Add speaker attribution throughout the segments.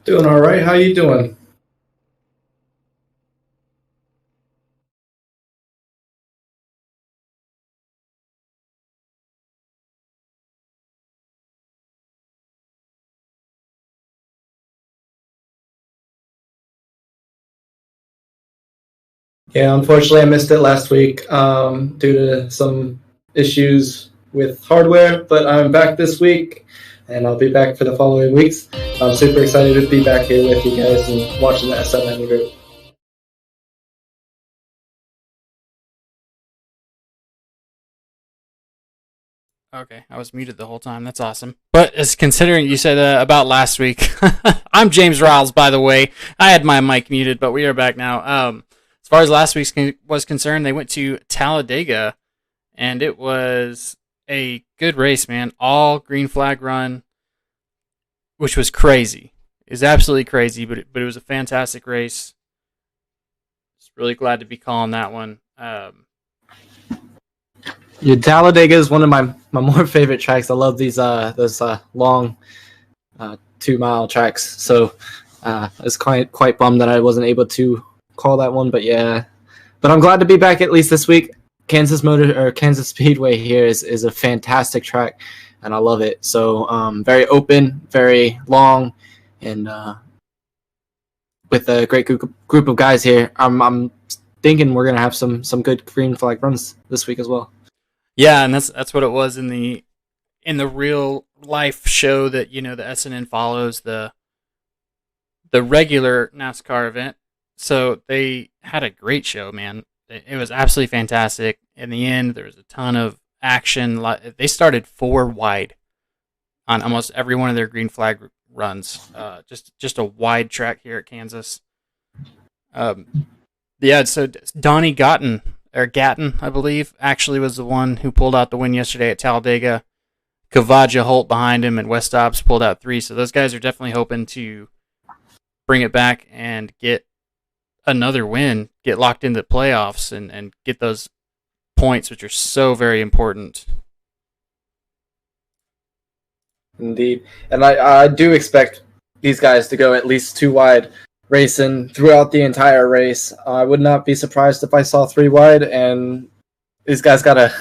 Speaker 1: Doing all right. How you doing? Yeah, unfortunately, I missed it last week due to some issues with hardware, but I'm back this week, and I'll be back for the following weeks. I'm super excited to be back here with you guys and watching the SNN group.
Speaker 2: Okay, I was muted the whole time. That's awesome. But as considering you said about last week, I'm James Riles, by the way. I had my mic muted, but we are back now. As far as last week's was concerned, they went to Talladega, and it was a good race, man. All green flag run, which was crazy. It's absolutely crazy, but it was a fantastic race. Just really glad to be calling that one.
Speaker 3: Yeah, Talladega is one of my more favorite tracks. I love these those long 2-mile tracks. So it's quite bummed that I wasn't able to call that one. But yeah, but I'm glad to be back at least this week. Kansas Speedway here is a fantastic track, and I love it. So very open, very long, and with a great group of guys here, I'm thinking we're gonna have some good green flag runs this week as well.
Speaker 2: Yeah, and that's what it was in the real life show that the SNN follows the regular NASCAR event. So they had a great show, man. It was absolutely fantastic. In the end, there was a ton of action. They started 4 wide on almost every one of their green flag runs. Just a wide track here at Kansas. Yeah, so Donnie Gatton, I believe, actually was the one who pulled out the win yesterday at Talladega. Kavaja Holt behind him, and West Dobbs pulled out 3. So those guys are definitely hoping to bring it back and get another win, get locked into the playoffs, and get those points, which are so very important.
Speaker 3: Indeed. And I do expect these guys to go at least 2 wide racing throughout the entire race. I would not be surprised if I saw 3 wide, and these guys got a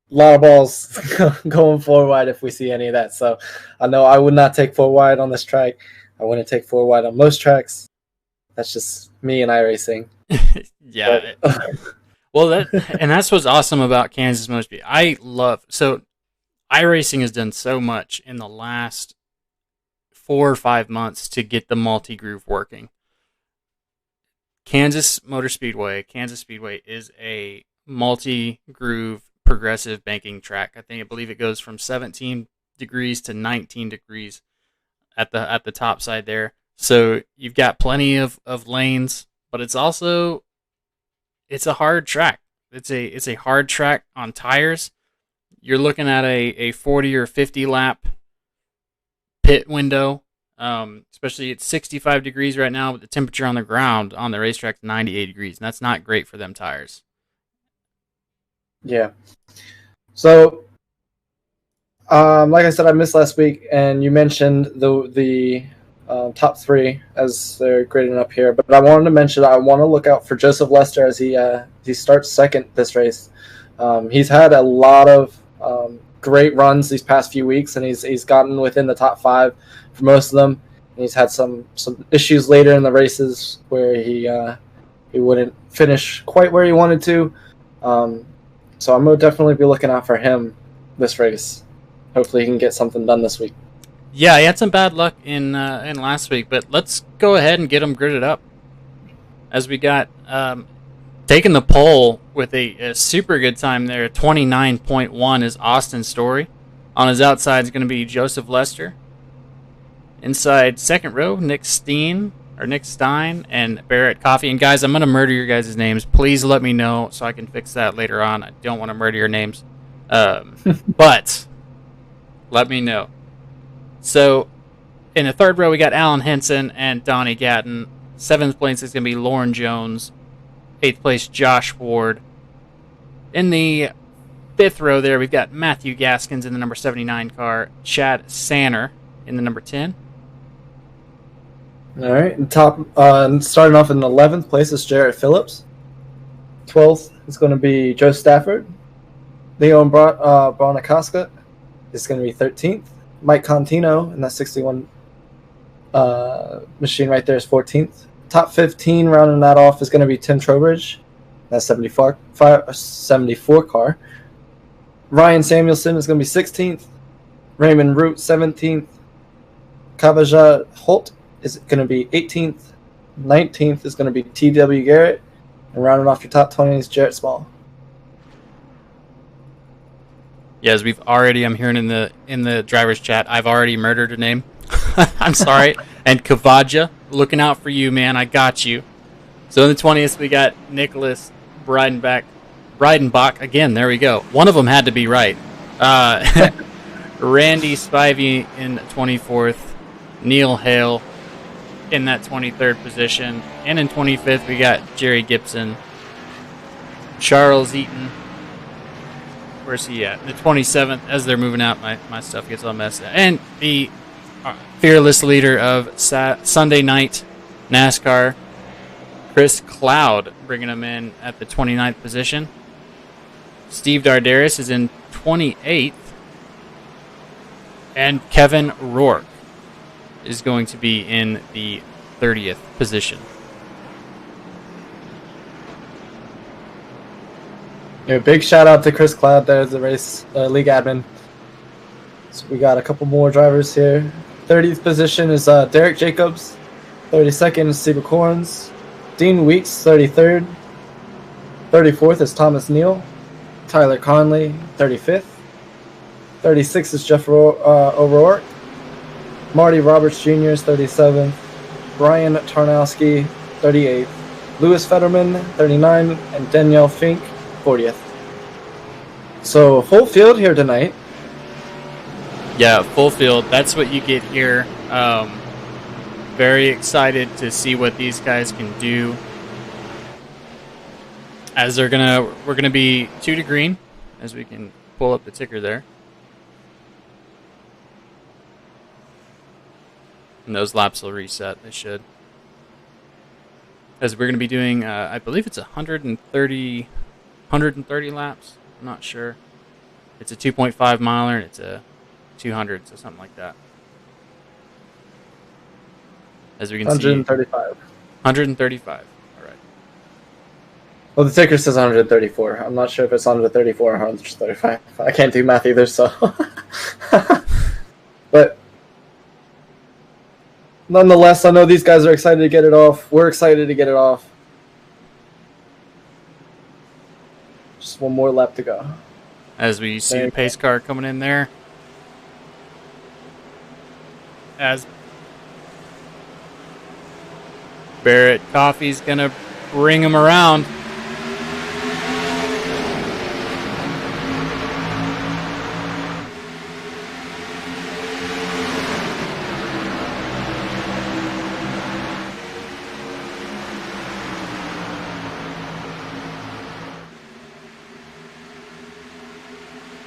Speaker 3: lot of balls going 4 wide if we see any of that. So I know I would not take 4 wide on this track. I wouldn't take 4 wide on most tracks. That's just me and iRacing.
Speaker 2: Yeah. Well, that's what's awesome about Kansas Motor Speed. iRacing has done so much in the last 4 or 5 months to get the multi-groove working. Kansas Speedway is a multi-groove progressive banking track. I believe it goes from 17 degrees to 19 degrees at the top side there. So you've got plenty of lanes, but it's a hard track. It's a hard track on tires. You're looking at a 40 or 50 lap pit window. Especially it's 65 degrees right now, but the temperature on the ground on the racetrack is 98 degrees, and that's not great for them tires.
Speaker 3: Yeah. So, like I said, I missed last week, and you mentioned the top 3 as they're grading up here. But I wanted to mention I want to look out for Joseph Lester as he starts second this race. He's had a lot of great runs these past few weeks, and he's gotten within the top 5 for most of them. And he's had some issues later in the races where he wouldn't finish quite where he wanted to. So I'm going to definitely be looking out for him this race. Hopefully he can get something done this week.
Speaker 2: Yeah, he had some bad luck in last week, but let's go ahead and get him gridded up. As we got taking the pole with a super good time there, 29.1 is Austin Story. On his outside is going to be Joseph Lester. Inside second row, Nick Stein and Barrett Coffey. And guys, I'm going to murder your guys' names. Please let me know so I can fix that later on. I don't want to murder your names. But let me know. So in the third row, we got Alan Henson and Donnie Gatton. 7th place is going to be Lauren Jones. 8th place, Josh Ward. In the 5th row there, we've got Matthew Gaskins in the number 79 car. Chad Sanner in the number 10.
Speaker 3: All right. Starting off in 11th place is Jarrett Phillips. 12th is going to be Joe Stafford. Leon Bronicaska is going to be 13th. Mike Contino in that 61 machine right there is 14th. Top 15 rounding that off is going to be Tim Trowbridge. That's 74 car. Ryan Samuelson is going to be 16th. Raymond Root 17th. Kavajat Holt is going to be 18th. 19th is going to be T.W. Garrett. And rounding off your top 20 is Jarrett Small.
Speaker 2: Yeah, as I'm hearing in the driver's chat, I've already murdered a name. I'm sorry. And Kavaja, looking out for you, man. I got you. So in the 20th, we got Nicholas Breidenbach. Again, there we go. One of them had to be right. Randy Spivey in 24th. Neil Hale in that 23rd position. And in 25th, we got Jerry Gibson. Charles Eaton. Where's he at? The 27th. As they're moving out, my stuff gets all messed up. And the fearless leader of Sunday Night NASCAR, Chris Cloud, bringing him in at the 29th position. Steve Dardaris is in 28th. And Kevin Rourke is going to be in the 30th position.
Speaker 3: Yeah, big shout out to Chris Cloud there, the race league admin. So we got a couple more drivers here. 30th position is Derek Jacobs. 32nd is Steve Corns. Dean Weeks, 33rd. 34th is Thomas Neal. Tyler Conley, 35th. 36th is Jeff O'Rourke. Marty Roberts Jr. is 37th. Brian Tarnowski, 38th. Lewis Fetterman, 39th. And Danielle Fink, 40th. So full field here tonight.
Speaker 2: Yeah, full field. That's what you get here. Very excited to see what these guys can do. As we're gonna be 2 to green, as we can pull up the ticker there. And those laps will reset. They should. As we're gonna be doing, I believe it's 130 laps. I'm not sure. It's a 2.5 miler and it's a 200, so something like that. As we can
Speaker 3: 135.
Speaker 2: see, 135. All right.
Speaker 3: Well, the ticker says 134. I'm not sure if it's 134 or 135. I can't do math either, so. But nonetheless, I know these guys are excited to get it off. We're excited to get it off. Just one more lap to go.
Speaker 2: As we see the pace car coming in there. As Barrett Coffey's going to bring him around.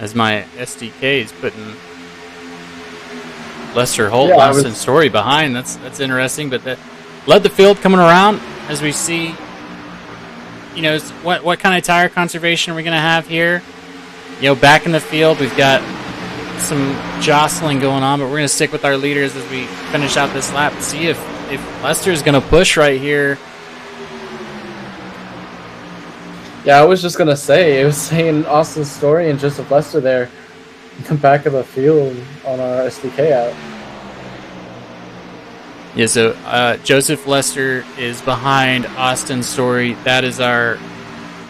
Speaker 2: As my SDK is putting Lester Holt, Austin Story behind. That's interesting, but that led the field coming around as we see, you know, what kind of tire conservation are we going to have here? You know, back in the field, we've got some jostling going on, but we're going to stick with our leaders as we finish out this lap and see if Lester is going to push right here.
Speaker 3: Yeah, I was just going to say, it was saying Austin Story and Joseph Lester there in the back of the field on our SDK out.
Speaker 2: Yeah, so Joseph Lester is behind Austin Story. That is our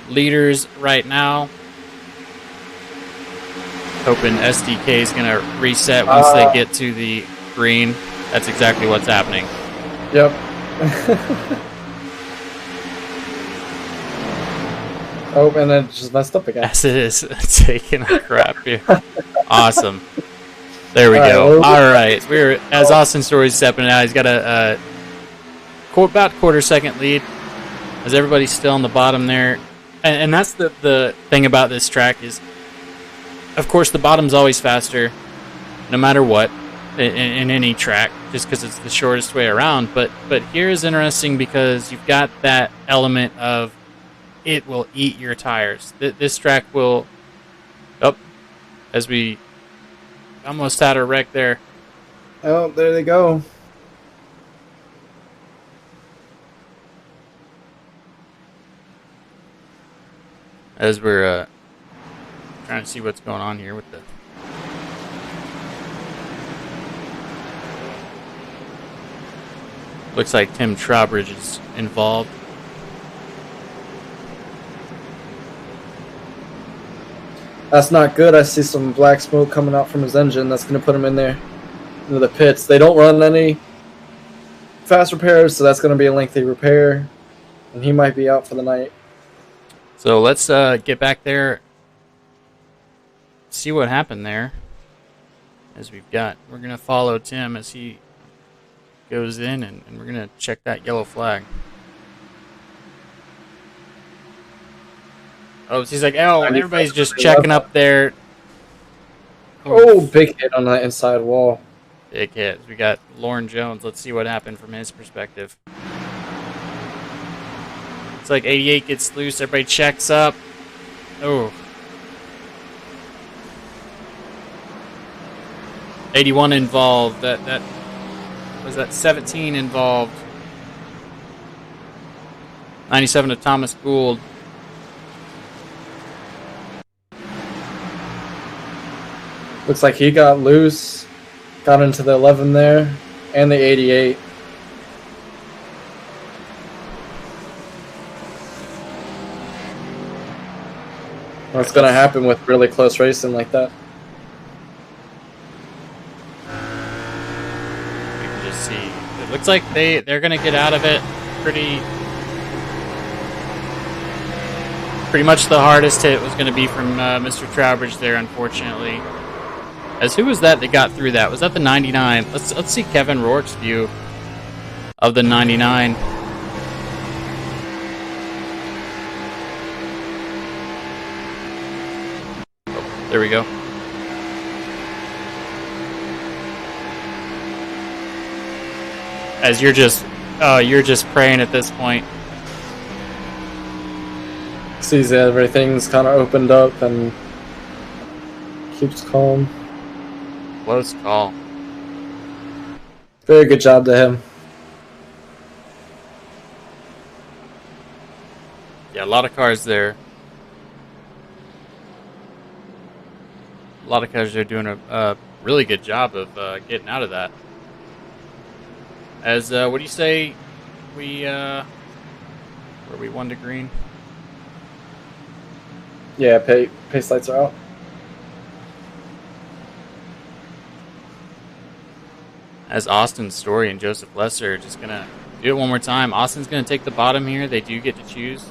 Speaker 2: leaders right now. Hoping SDK is going to reset once they get to the green. That's exactly what's happening.
Speaker 3: Yep. Oh, and then just messed up again.
Speaker 2: As it is taking a crap here. Awesome. There we go. All right. As Austin Story's stepping out, he's got a about quarter-second lead as everybody's still on the bottom there. And that's the thing about this track is, of course, the bottom's always faster, no matter what. in any track, just because it's the shortest way around. But here is interesting because you've got that element of it will eat your tires. This track will. Oh, as we almost had a wreck there.
Speaker 3: Oh, there they go.
Speaker 2: As we're trying to see what's going on here with the. Looks like Tim Trowbridge is involved.
Speaker 3: That's not good. I see some black smoke coming out from his engine. That's going to put him in there into the pits. They don't run any fast repairs, so that's going to be a lengthy repair, and he might be out for the night.
Speaker 2: So let's get back there, see what happened there. As we're going to follow Tim as he goes in, and we're going to check that yellow flag. Oh, he's like, oh, everybody's just checking up there.
Speaker 3: Oh, big hit on the inside wall.
Speaker 2: Big hit. We got Lauren Jones. Let's see what happened from his perspective. It's like 88 gets loose. Everybody checks up. Oh. 81 involved. That was that 17 involved. 97 to Thomas Gould.
Speaker 3: Looks like he got loose, got into the 11 there, and the 88. What's going to happen with really close racing like that?
Speaker 2: You can just see. It looks like they're going to get out of it pretty much. The hardest hit was going to be from Mr. Trowbridge there, unfortunately. As who was that got through that? Was that the 99? Let's see Kevin Rourke's view of the 99. Oh, there we go. As you're just praying at this point.
Speaker 3: Sees everything's kind of opened up and keeps calm.
Speaker 2: Close call.
Speaker 3: Very good job to him.
Speaker 2: Yeah, a lot of cars there. A lot of cars are doing a really good job of getting out of that. As what do you say? Were we 1 to green?
Speaker 3: Yeah, pace lights are out.
Speaker 2: As Austin Story and Joseph Lesser are just going to do it one more time. Austin's going to take the bottom here. They do get to choose.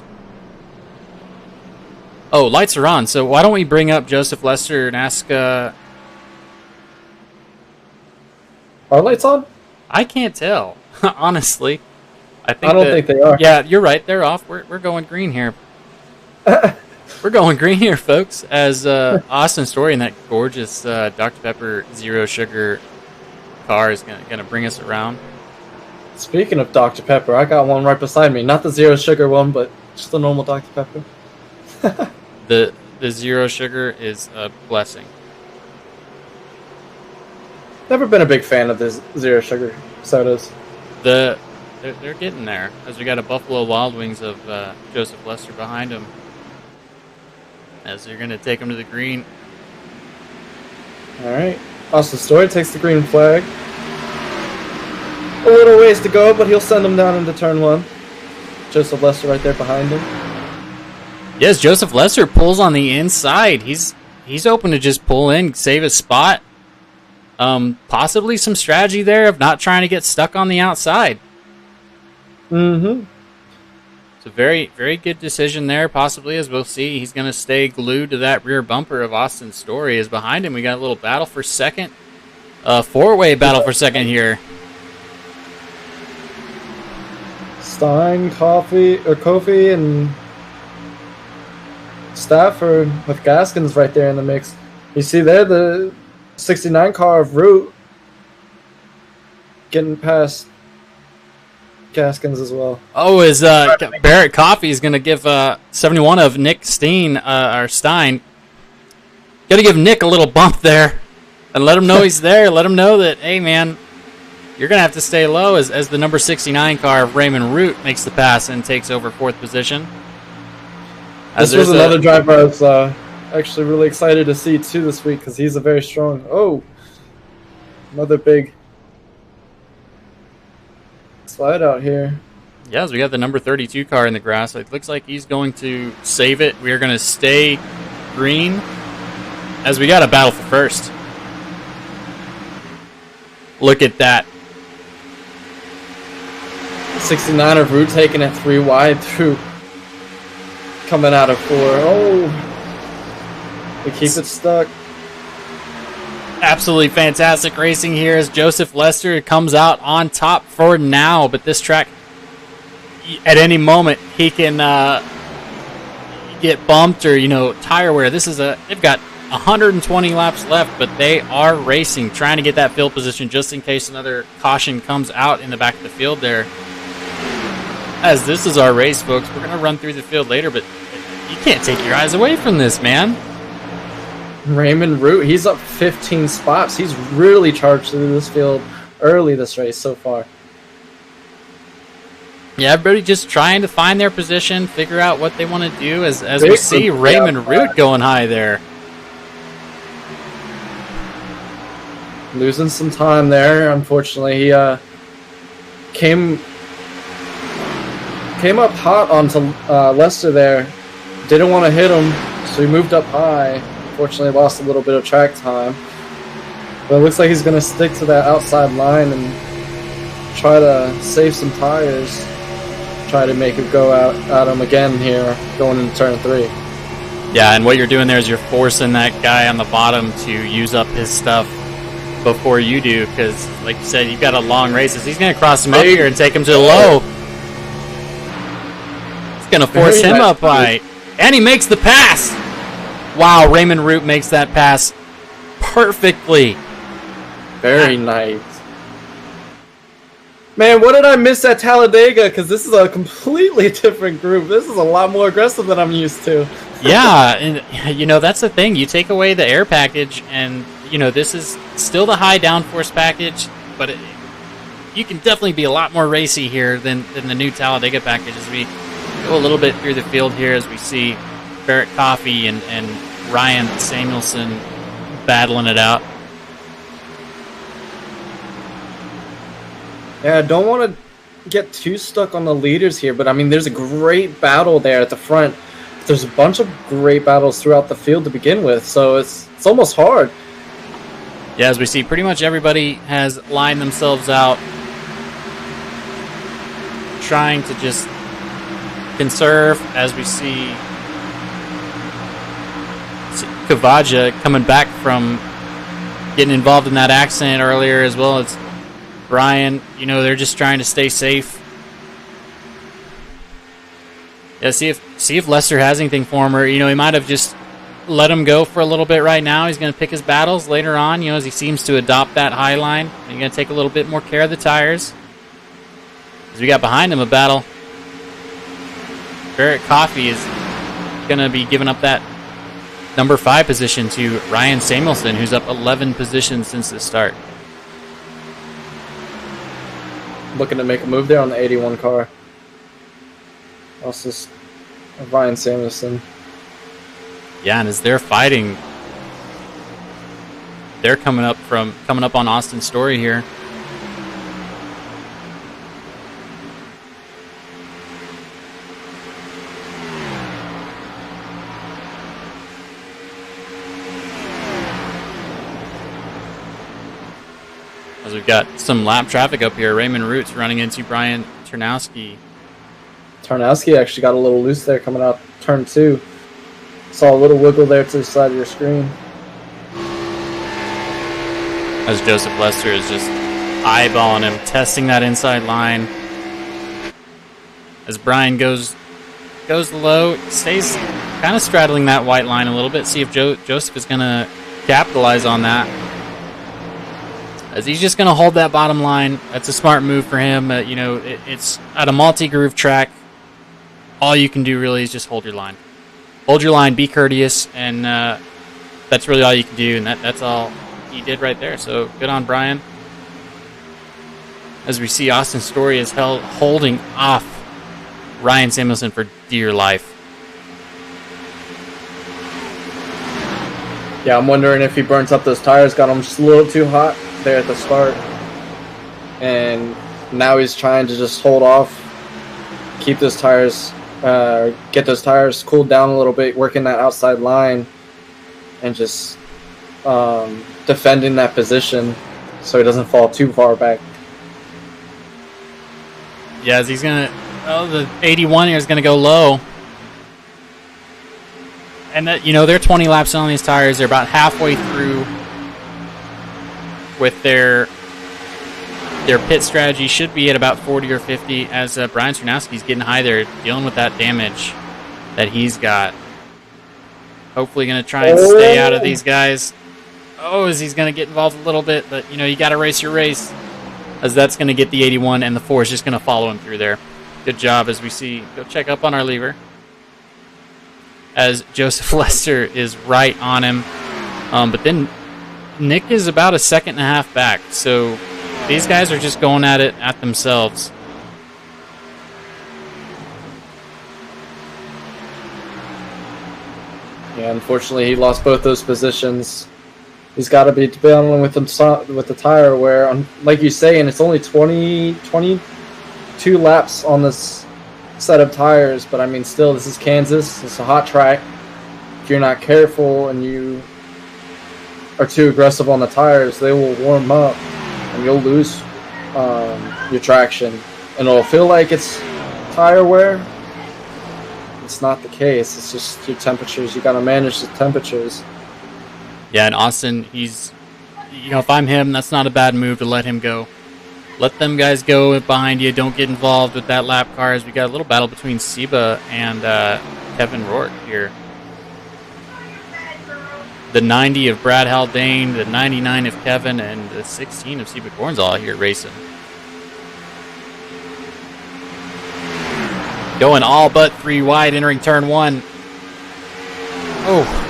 Speaker 2: Oh, lights are on. So why don't we bring up Joseph Lesser, Nasca?
Speaker 3: Are lights on?
Speaker 2: I can't tell, honestly. I
Speaker 3: don't think they are.
Speaker 2: Yeah, you're right. They're off. We're going green here. We're going green here, folks. As Austin Story and that gorgeous Dr. Pepper Zero Sugar car is gonna bring us around.
Speaker 3: Speaking of Dr. Pepper, I got one right beside me. Not the Zero Sugar one, but just the normal Dr. Pepper.
Speaker 2: The Zero Sugar is a blessing.
Speaker 3: Never been a big fan of the Zero Sugar sodas.
Speaker 2: They're getting there. As we got a Buffalo Wild Wings of Joseph Lester behind him. As they're going to take him to the green.
Speaker 3: All right. Austin Story takes the green flag. A little ways to go, but he'll send him down into turn 1. Joseph Lester right there behind him.
Speaker 2: Yes, Joseph Lester pulls on the inside. He's open to just pull in, save his spot. Possibly some strategy there of not trying to get stuck on the outside.
Speaker 3: Mm-hmm.
Speaker 2: It's a very, very good decision there, possibly, as we'll see. He's going to stay glued to that rear bumper of Austin Story. As behind him, we got a little battle for second. Four-way battle for second here.
Speaker 3: Stein, Kofi, and Stafford with Gaskins right there in the mix. You see there the 69 car of Root getting past Gaskins as well.
Speaker 2: Oh, is Barrett Coffee is going to give 71 of Nick Stein. Got to give Nick a little bump there and let him know he's there. Let him know that, hey, man, you're going to have to stay low as the number 69 car of Raymond Root makes the pass and takes over 4th position.
Speaker 3: This was another driver I was actually really excited to see, too, this week because he's a very strong... Oh, another big slide out here.
Speaker 2: Yes, we got the number 32 car in the grass. It looks like he's going to save it. We are going to stay green as we got a battle for first. Look at that.
Speaker 3: 69 of Root taking it 3 wide through. Coming out of 4. Oh. They keep it stuck.
Speaker 2: Absolutely fantastic racing here as Joseph Lester comes out on top for now. But this track, at any moment, he can get bumped or, tire wear. They've got 120 laps left, but they are racing, trying to get that field position just in case another caution comes out in the back of the field there. As this is our race, folks, we're going to run through the field later, but you can't take your eyes away from this, man.
Speaker 3: Raymond Root, he's up 15 spots. He's really charged through this field early this race so far.
Speaker 2: Yeah, everybody just trying to find their position, figure out what they want to do as we see Raymond Root going high there.
Speaker 3: Losing some time there, unfortunately. He came up hot onto Lester there. Didn't want to hit him, so he moved up high. Unfortunately, lost a little bit of track time. But it looks like he's going to stick to that outside line and try to save some tires. Try to make it go out at him again here, going into turn 3.
Speaker 2: Yeah, and what you're doing there is you're forcing that guy on the bottom to use up his stuff before you do, because, like you said, you've got a long race. He's going to cross him up here and take him to the low. It's going to force him up high. And he makes the pass. Wow, Raymond Root makes that pass perfectly.
Speaker 3: Very nice. Man, what did I miss at Talladega? Because this is a completely different group. This is a lot more aggressive than I'm used to.
Speaker 2: Yeah, and that's the thing. You take away the air package, and this is still the high downforce package, but you can definitely be a lot more racy here than the new Talladega package. As we go a little bit through the field here, as we see Barrett Coffey and Ryan Samuelson battling it out.
Speaker 3: Yeah, I don't want to get too stuck on the leaders here, but I mean, there's a great battle there at the front. There's a bunch of great battles throughout the field to begin with, so it's almost hard.
Speaker 2: Yeah, as we see, pretty much everybody has lined themselves out, trying to just conserve, as we see Kavaja coming back from getting involved in that accident earlier, as well as Brian. They're just trying to stay safe. Yeah, see if Lester has anything for him, or he might have just let him go for a little bit right now. He's going to pick his battles later on, as he seems to adopt that high line. He's going to take a little bit more care of the tires. As we got behind him a battle. Barrett Coffey is going to be giving up that number 5 position to Ryan Samuelson, who's up 11 positions since the start.
Speaker 3: Looking to make a move there on the 81 car. Also, Ryan Samuelson.
Speaker 2: Yeah, and as they're fighting, they're coming up on Austin Story here. As we've got some lap traffic up here, Raymond Root's running into Brian Turnowski.
Speaker 3: Tarnowski actually got a little loose there coming out turn 2. Saw a little wiggle there to the side of your screen.
Speaker 2: As Joseph Lester is just eyeballing him, testing that inside line. As Brian goes low, stays kind of straddling that white line a little bit. See if Joseph is going to capitalize on that. as he's just going to hold that bottom line. That's a smart move for him. You know, it's at a multi-groove track. All you can do really is just hold your line. Hold your line, be courteous, and that's really all you can do, and that's all he did right there. So good on Brian. As we see, Austin Story is holding off Ryan Samuelson for dear life.
Speaker 3: Yeah, I'm wondering if he burns up those tires, got them just a little too hot there at the start. And now he's trying to just hold off, keep those tires, get those tires cooled down a little bit, working that outside line, and just defending that position so he doesn't fall too far back.
Speaker 2: Yeah, as he's going to... Oh, the 81 here is going to go low. And that, you know, they're 20 laps on these tires. They're about halfway through with their pit strategy. Should be at about 40 or 50 as Brian Czernowski's getting high there, dealing with that damage that he's got. Hopefully going to try and stay out of these guys. Oh, as he's going to get involved a little bit, but, you know, you got to race your race, as that's going to get the 81, and the 4 is just going to follow him through there. Good job, as we see. Go check up on our lever, as Joseph Lester is right on him. But then Nick is about a second and a half back. So these guys are just going at it at themselves.
Speaker 3: Yeah, unfortunately, he lost both those positions. He's got to be battling with the tire where, like you say, and it's only 22 laps on this set of tires, but I mean, still, this is Kansas. It's a hot track. If you're not careful and you are too aggressive on the tires, they will warm up and you'll lose your traction, and it'll feel like it's tire wear. It's not the case. It's just your temperatures. You got to manage the temperatures.
Speaker 2: Yeah, and Austin, he's, you know, if I'm him, that's not a bad move to let him go. Let them guys go behind you. Don't get involved with that lap car, as we got a little battle between Seba and Kevin Rourke here. The 90 of Brad Haldane, the 99 of Kevin, and the 16 of Seba Gornzall here racing. Going all but 3 wide, entering turn 1. Oh.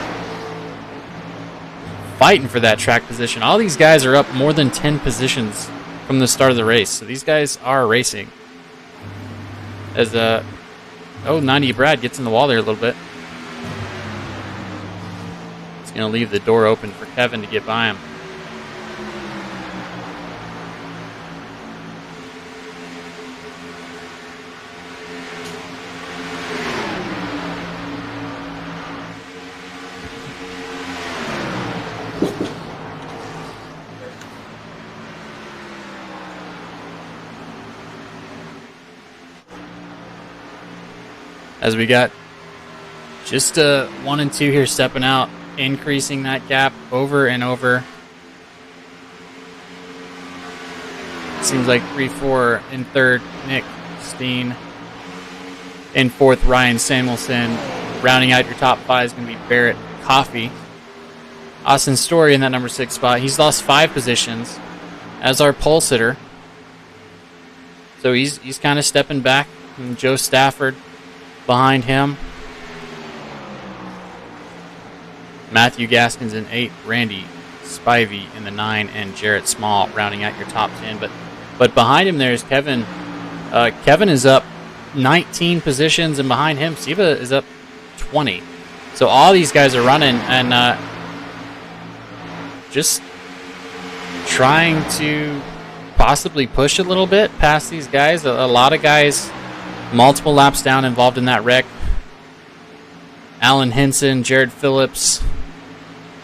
Speaker 2: Fighting for that track position. All these guys are up more than 10 positions from the start of the race. So these guys are racing. As 90 Brad gets in the wall there a little bit. He's going to leave the door open for Kevin to get by him. As we got just 1 and 2 here stepping out, increasing that gap over and over. Seems like 3-4 in third, Nick Steen. In fourth, Ryan Samuelson. Rounding out your top 5 is going to be Barrett Coffey. Austin Story in that number 6 spot. He's lost 5 positions as our pole sitter. So he's kind of stepping back. And Joe Stafford behind him. Matthew Gaskins in 8, Randy Spivey in the 9, and Jarrett Small rounding out your top 10. But behind him there's Kevin. Kevin is up 19 positions, and behind him Siva is up 20. So all these guys are running and just trying to possibly push a little bit past these guys. A lot of guys multiple laps down involved in that wreck. Alan Henson, Jared Phillips,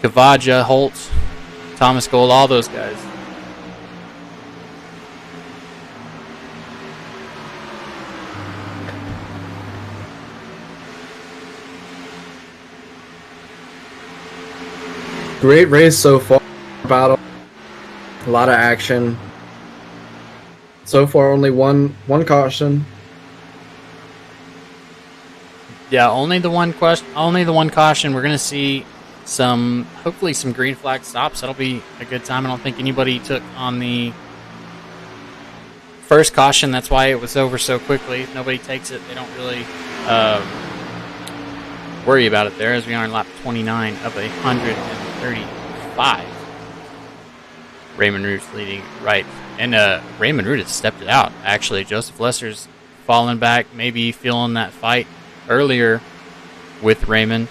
Speaker 2: Kavaja, Holt, Thomas Gold, all those guys.
Speaker 3: Great race so far. Battle. A lot of action. So far, only one caution.
Speaker 2: Yeah, only the one caution. We're going to see hopefully some green flag stops. That'll be a good time. I don't think anybody took on the first caution. That's why it was over so quickly. If nobody takes it, they don't really worry about it there, as we are in lap 29 of 135. Raymond Root's leading right. And Raymond Root has stepped it out, actually. Joseph Lester's fallen back, maybe feeling that fight earlier with Raymond.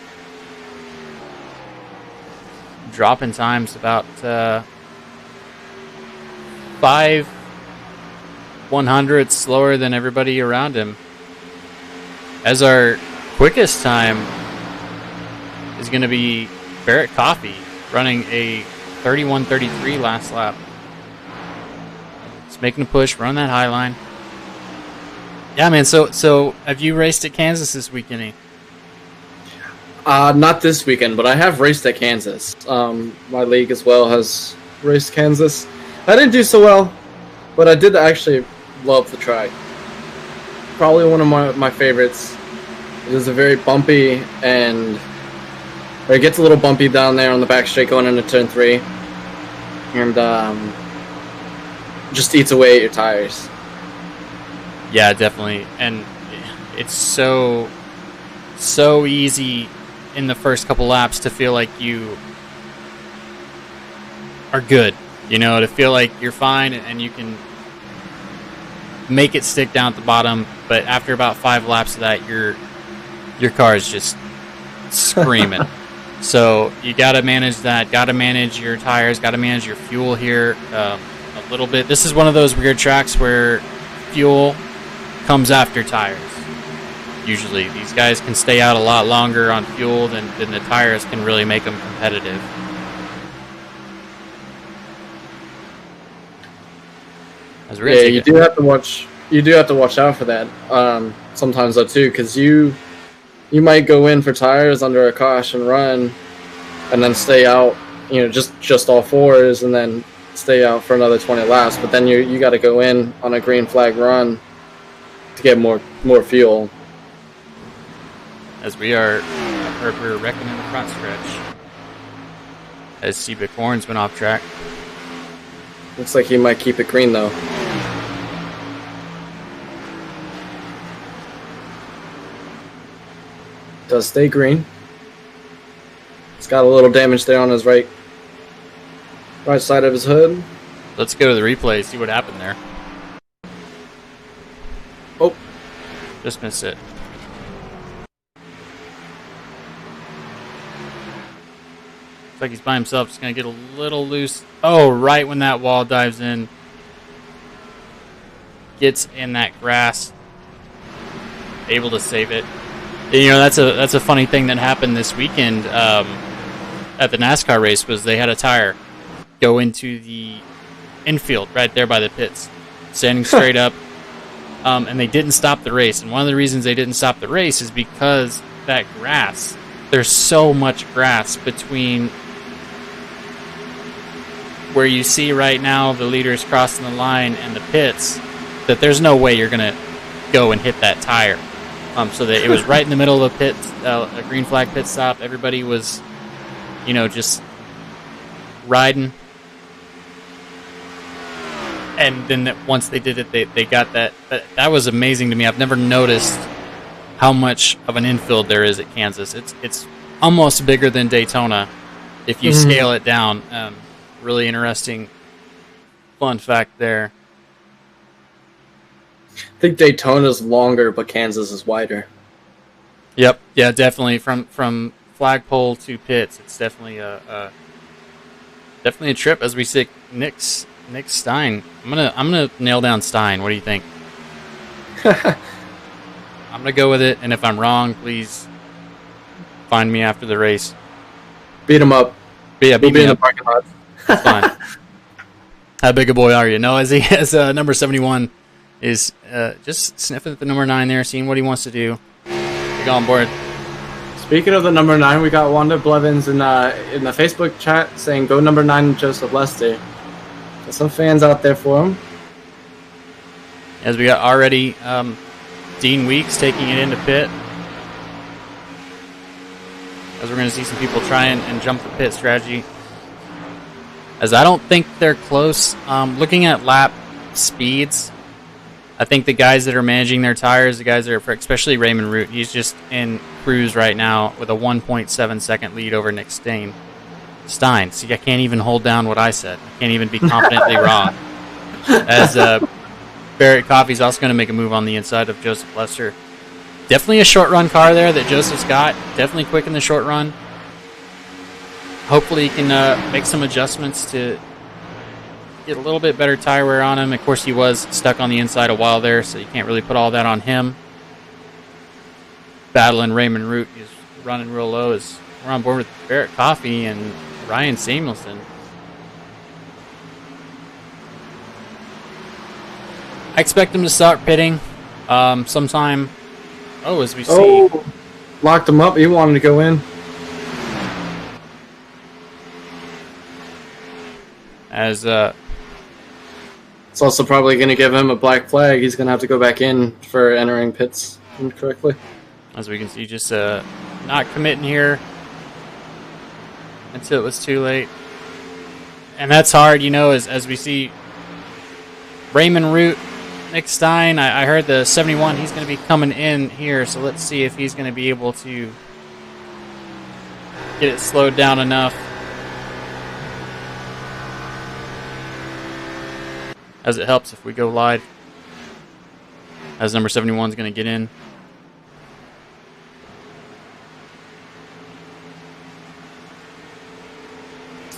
Speaker 2: Dropping times about 5/100 slower than everybody around him. As our quickest time is going to be Barrett Coffey, running a 31:33 last lap. Just making a push, run that high line. Yeah, man. So have you raced at Kansas this weekend? Any?
Speaker 3: Not this weekend, but I have raced at Kansas. My league as well has raced Kansas. I didn't do so well, but I did actually love the track. Probably one of my favorites. It is a very bumpy and it gets a little bumpy down there on the back straight going into turn 3, and just eats away at your tires.
Speaker 2: Yeah, definitely, and it's so easy in the first couple laps to feel like you are good, to feel like you're fine and you can make it stick down at the bottom. But after about 5 laps of that, your car is just screaming. So you got to manage that, got to manage your tires, got to manage your fuel here a little bit. This is one of those weird tracks where fuel comes after tires. Usually these guys can stay out a lot longer on fuel than the tires can really make them competitive.
Speaker 3: Yeah, you do have to watch out for that sometimes though too, because you might go in for tires under a caution run and then stay out, just all fours, and then stay out for another 20 laps. But then you got to go in on a green flag run to get more fuel.
Speaker 2: As we're wrecking in the front stretch. As Seabic Horn's been off track.
Speaker 3: Looks like he might keep it green though. Does stay green. It's got a little damage there on his right side of his hood.
Speaker 2: Let's go to the replay, see what happened there.
Speaker 3: Oh.
Speaker 2: Just missed it. Looks like he's by himself, just going to get a little loose. Oh, right when that wall dives in. Gets in that grass. Able to save it. That's a funny thing that happened this weekend at the NASCAR race, was they had a tire go into the infield right there by the pits, standing straight up, and they didn't stop the race. And one of the reasons they didn't stop the race is because that grass, there's so much grass between where you see right now the leaders crossing the line and the pits, that there's no way you're going to go and hit that tire. So that it was right in the middle of the pit, a green flag pit stop. Everybody was, just riding. And then once they did it, they got that. That was amazing to me. I've never noticed how much of an infield there is at Kansas. It's almost bigger than Daytona if you scale it down. Really interesting, fun fact there.
Speaker 3: I think Daytona's longer, but Kansas is wider.
Speaker 2: Yep. Yeah, definitely. From flagpole to pits, it's definitely a trip. As we see, Nick Stein. I'm gonna nail down Stein. What do you think? I'm gonna go with it, and if I'm wrong, please find me after the race.
Speaker 3: Beat him up.
Speaker 2: Yeah, beat
Speaker 3: me
Speaker 2: in
Speaker 3: the parking lot.
Speaker 2: It's fine. How big a boy are you? No, as number 71 is just sniffing at the number 9 there, seeing what he wants to do. Get on board.
Speaker 3: Speaking of the number 9, we got Wanda Blevins in the Facebook chat saying, "Go number 9, Joseph Lester." Got some fans out there for him.
Speaker 2: As we got already Dean Weeks taking it into pit. as we're going to see some people try and jump the pit strategy. As I don't think they're close. Looking at lap speeds, I think the guys that are managing their tires, the guys that are, especially Raymond Root, he's just in cruise right now with a 1.7 second lead over Nick Stein. See, I can't even hold down what I said. I can't even be confidently wrong. As Barrett Coffey's also going to make a move on the inside of Joseph Lester. Definitely a short run car there that Joseph's got. Definitely quick in the short run. Hopefully he can make some adjustments to get a little bit better tire wear on him. Of course, he was stuck on the inside a while there, so you can't really put all that on him. Battling Raymond Root is running real low as we're on board with Barrett Coffey and Ryan Samuelson. I expect him to start pitting sometime. Oh, as we see.
Speaker 3: Oh, locked him up. He wanted to go in.
Speaker 2: As
Speaker 3: it's also probably going to give him a black flag. He's going to have to go back in for entering pits incorrectly.
Speaker 2: As we can see, just not committing here until it was too late. And that's hard, you know, as we see Raymond Root, Nick Stein. I heard the 71, he's going to be coming in here, so let's see if he's going to be able to get it slowed down enough. As it helps if we go live. As number 71 is going to get in.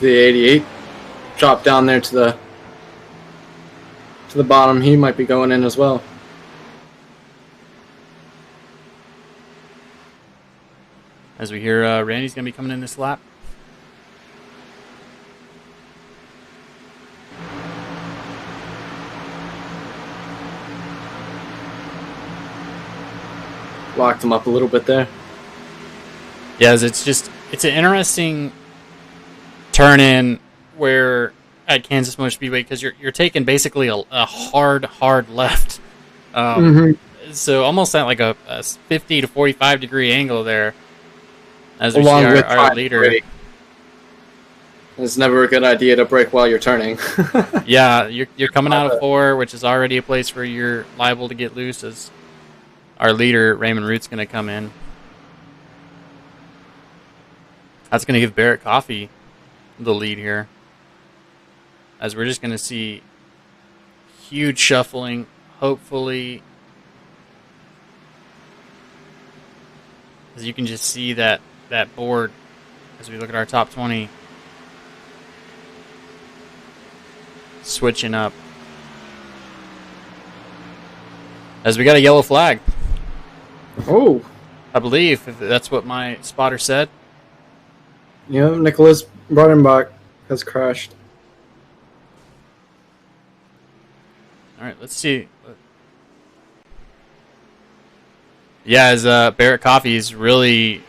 Speaker 3: The 88 drop down there to the bottom. He might be going in as well.
Speaker 2: As we hear Randy's going to be coming in this lap.
Speaker 3: Locked him up a little bit there.
Speaker 2: Yeah, it's an interesting turn in where at Kansas Motor Speedway, because you're taking basically a hard left. So almost at like a 50 to 45 degree angle there. As we see our leader.
Speaker 3: It's never a good idea to brake while you're turning.
Speaker 2: Yeah, you're coming out of 4, which is already a place where you're liable to get loose, as our leader, Raymond Root's going to come in. That's going to give Barrett Coffey the lead here. As we're just going to see huge shuffling, hopefully. As you can just see that board as we look at our top 20. Switching up. As we got a yellow flag.
Speaker 3: Oh.
Speaker 2: I believe, if that's what my spotter said.
Speaker 3: Yeah, Nicholas Brodenbach has crashed.
Speaker 2: All right, let's see. Yeah, as Barrett Coffey is really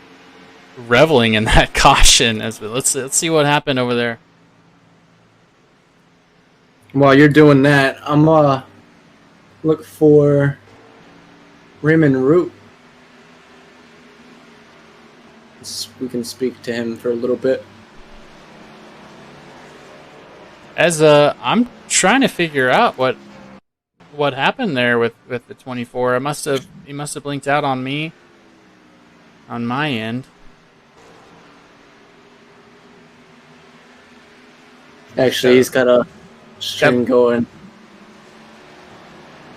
Speaker 2: reveling in that caution. Let's see what happened over there.
Speaker 3: While you're doing that, I'm look for Raymond Root. We can speak to him for a little bit.
Speaker 2: As I'm trying to figure out what happened there with the 24. He must have blinked out on me on my end.
Speaker 3: Actually, he's got a string going.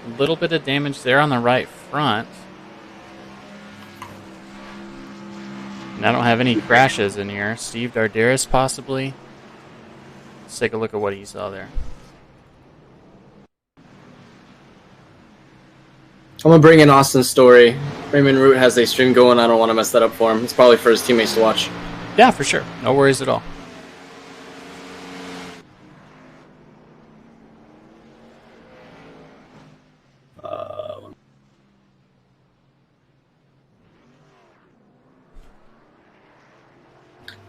Speaker 2: A little bit of damage there on the right front. And I don't have any crashes in here. Steve Darderis possibly. Let's take a look at what he saw there.
Speaker 3: I'm going to bring in Austin's story. Raymond Root has a stream going. I don't want to mess that up for him. It's probably for his teammates to watch.
Speaker 2: Yeah, for sure. No worries at all.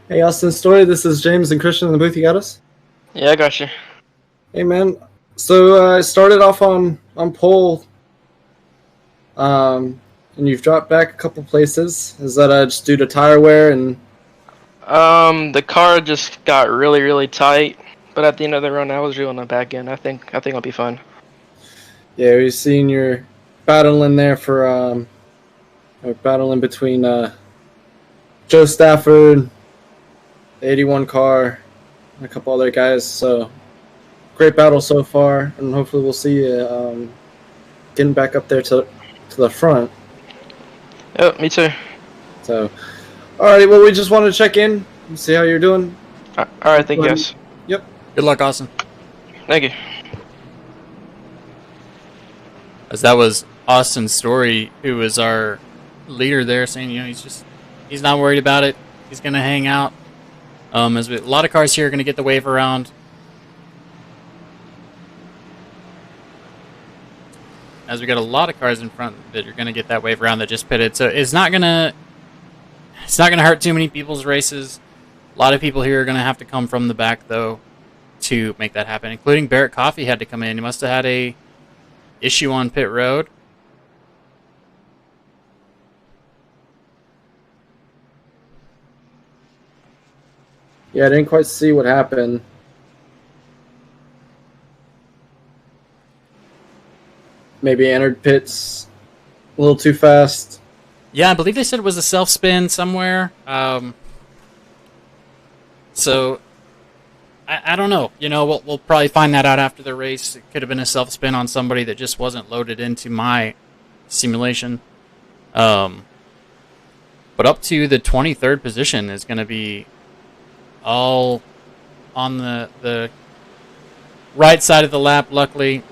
Speaker 3: Hey, Austin's story. This is James and Christian in the booth. You got us?
Speaker 4: Yeah, I got you.
Speaker 3: Hey, man. So I started off on pole. And you've dropped back a couple places. Is that just due to tire wear and
Speaker 4: The car just got really, really tight, but at the end of the run, I was reeling it back in. I think I'll be fine.
Speaker 3: Yeah, we've seen you're battling there for battling between Joe Stafford, the 81 car, and a couple other guys. So great battle so far, and hopefully we'll see you getting back up there to the front.
Speaker 4: Yep, me too.
Speaker 3: So, alrighty, well, we just wanted to check in and see how you're doing.
Speaker 4: Alright, thank you guys.
Speaker 3: Yep.
Speaker 2: Good luck, Austin.
Speaker 4: Thank you.
Speaker 2: As that was Austin Story, who was our leader there, saying, he's not worried about it. He's going to hang out. A lot of cars here are going to get the wave around. As we got a lot of cars in front that are going to get that wave around that just pitted, so it's not gonna hurt too many people's races. A lot of people here are going to have to come from the back though to make that happen, including Barrett Coffee had to come in. He must have had a issue on pit road.
Speaker 3: Yeah, I didn't quite see what happened. Maybe entered pits a little too fast.
Speaker 2: Yeah, I believe they said it was a self-spin somewhere. So, I don't know. We'll probably find that out after the race. It could have been a self-spin on somebody that just wasn't loaded into my simulation. But up to the 23rd position is going to be all on the right side of the lap, luckily.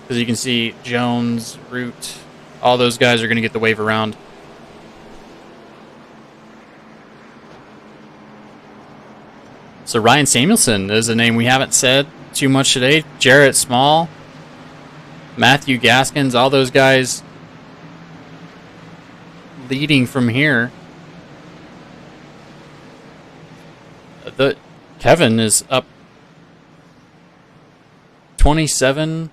Speaker 2: Because you can see Jones, Root, all those guys are going to get the wave around. So Ryan Samuelson is a name we haven't said too much today. Jarrett Small, Matthew Gaskins, all those guys leading from here. Kevin is up 27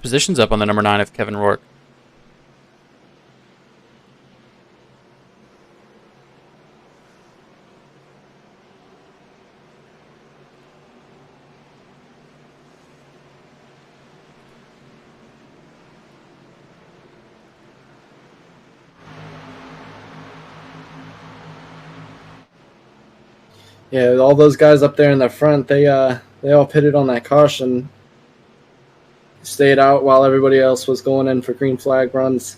Speaker 2: positions up on the number 9 of Kevin Rourke.
Speaker 3: Yeah, all those guys up there in the front, they all pitted on that caution. Stayed out while everybody else was going in for green flag runs.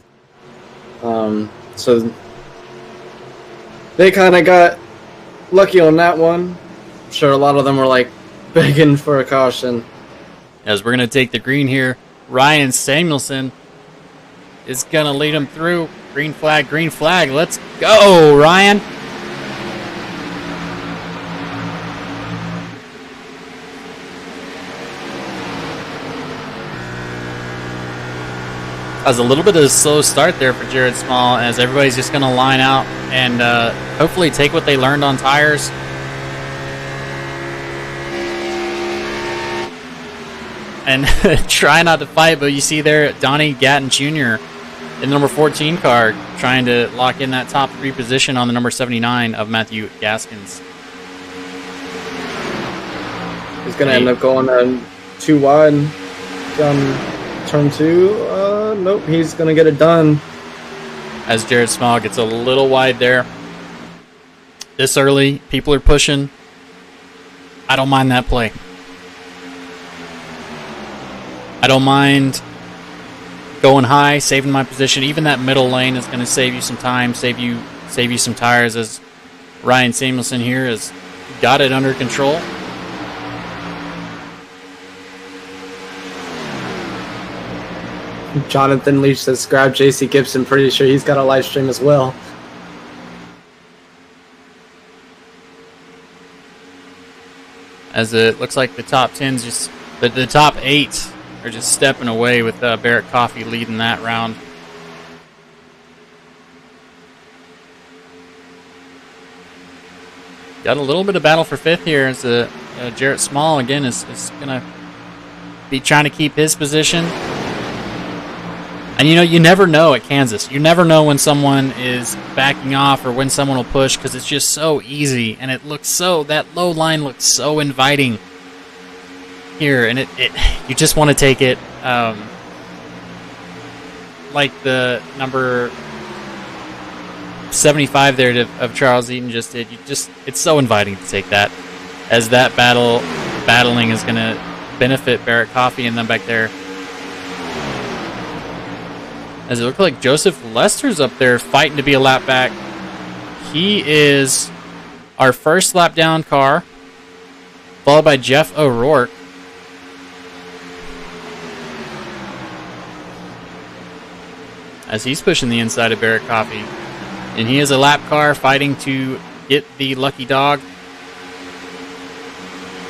Speaker 3: So they kind of got lucky on that one. I'm sure a lot of them were like begging for a caution.
Speaker 2: As we're going to take the green here, Ryan Samuelson is going to lead him through. Green flag, green flag. Let's go, Ryan. That was a little bit of a slow start there for Jared Small, as everybody's just going to line out and hopefully take what they learned on tires. And try not to fight, but you see there Donnie Gatton Jr. in the number 14 car trying to lock in that top 3 position on the number 79 of Matthew Gaskins.
Speaker 3: He's going to end up going too wide from turn 2. Nope, he's going to get it done.
Speaker 2: As Jared Small gets a little wide there. This early, people are pushing. I don't mind that play. I don't mind going high, saving my position. Even that middle lane is going to save you some time, save you some tires, as Ryan Samuelson here has got it under control.
Speaker 3: Jonathan Leach says, grab JC Gibson. Pretty sure he's got a live stream as well.
Speaker 2: As it looks like the top 10's just, the top 8 are just stepping away with Barrett Coffee leading that round. Got a little bit of battle for 5th here as Jarrett Small again is going to be trying to keep his position. And you never know at Kansas. You never know when someone is backing off or when someone will push because it's just so easy and it looks that low line looks so inviting here, and you just want to take it. Like the number 75 there of Charles Eaton just did. It's so inviting to take that, as that battling is going to benefit Barrett Coffee and them back there. As it looked like Joseph Lester's up there fighting to be a lap back. He is our first lap down car, followed by Jeff O'Rourke. As he's pushing the inside of Barrett Coffee. And he is a lap car fighting to get the lucky dog.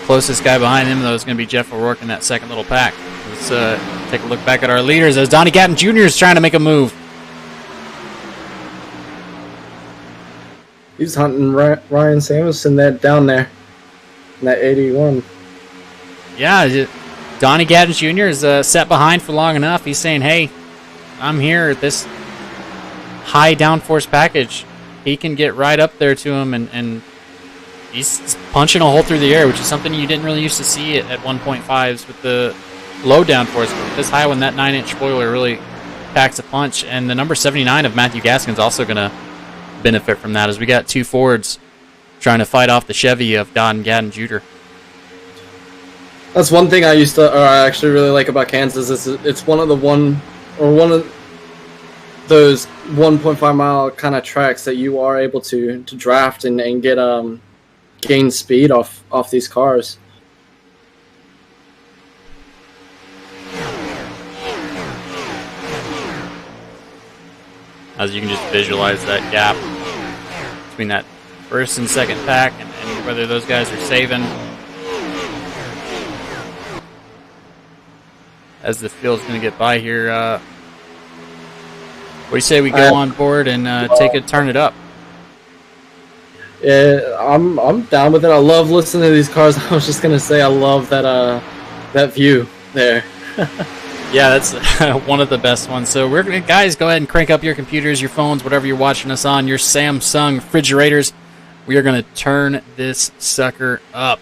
Speaker 2: Closest guy behind him, though, is going to be Jeff O'Rourke in that second little pack. Let's take a look back at our leaders as Donnie Gatton Jr. is trying to make a move.
Speaker 3: He's hunting Ryan Samuelson down there in that 81.
Speaker 2: Yeah, Donnie Gatton Jr. is set behind for long enough. He's saying, hey, I'm here at this high downforce package. He can get right up there to him, and he's punching a hole through the air, which is something you didn't really used to see at 1.5s with the low downforce. But this high one, that 9-inch spoiler really packs a punch. And the number 79 of Matthew Gaskin's also going to benefit from that, as we got two Fords trying to fight off the Chevy of Don Gatton Jr.
Speaker 3: That's one thing I actually really like about Kansas. It's one of those 1.5 mile kind of tracks that you are able to draft and get gain speed off these cars.
Speaker 2: As you can just visualize that gap between that first and second pack, and whether those guys are saving. As the field's going to get by here, what do you say we go on board and turn it up?
Speaker 3: Yeah, I'm down with it. I love listening to these cars. I was just going to say I love that view there.
Speaker 2: Yeah, that's one of the best ones. So we're gonna, guys, go ahead and crank up your computers, your phones, whatever you're watching us on, your Samsung refrigerators. We are going to turn this sucker up.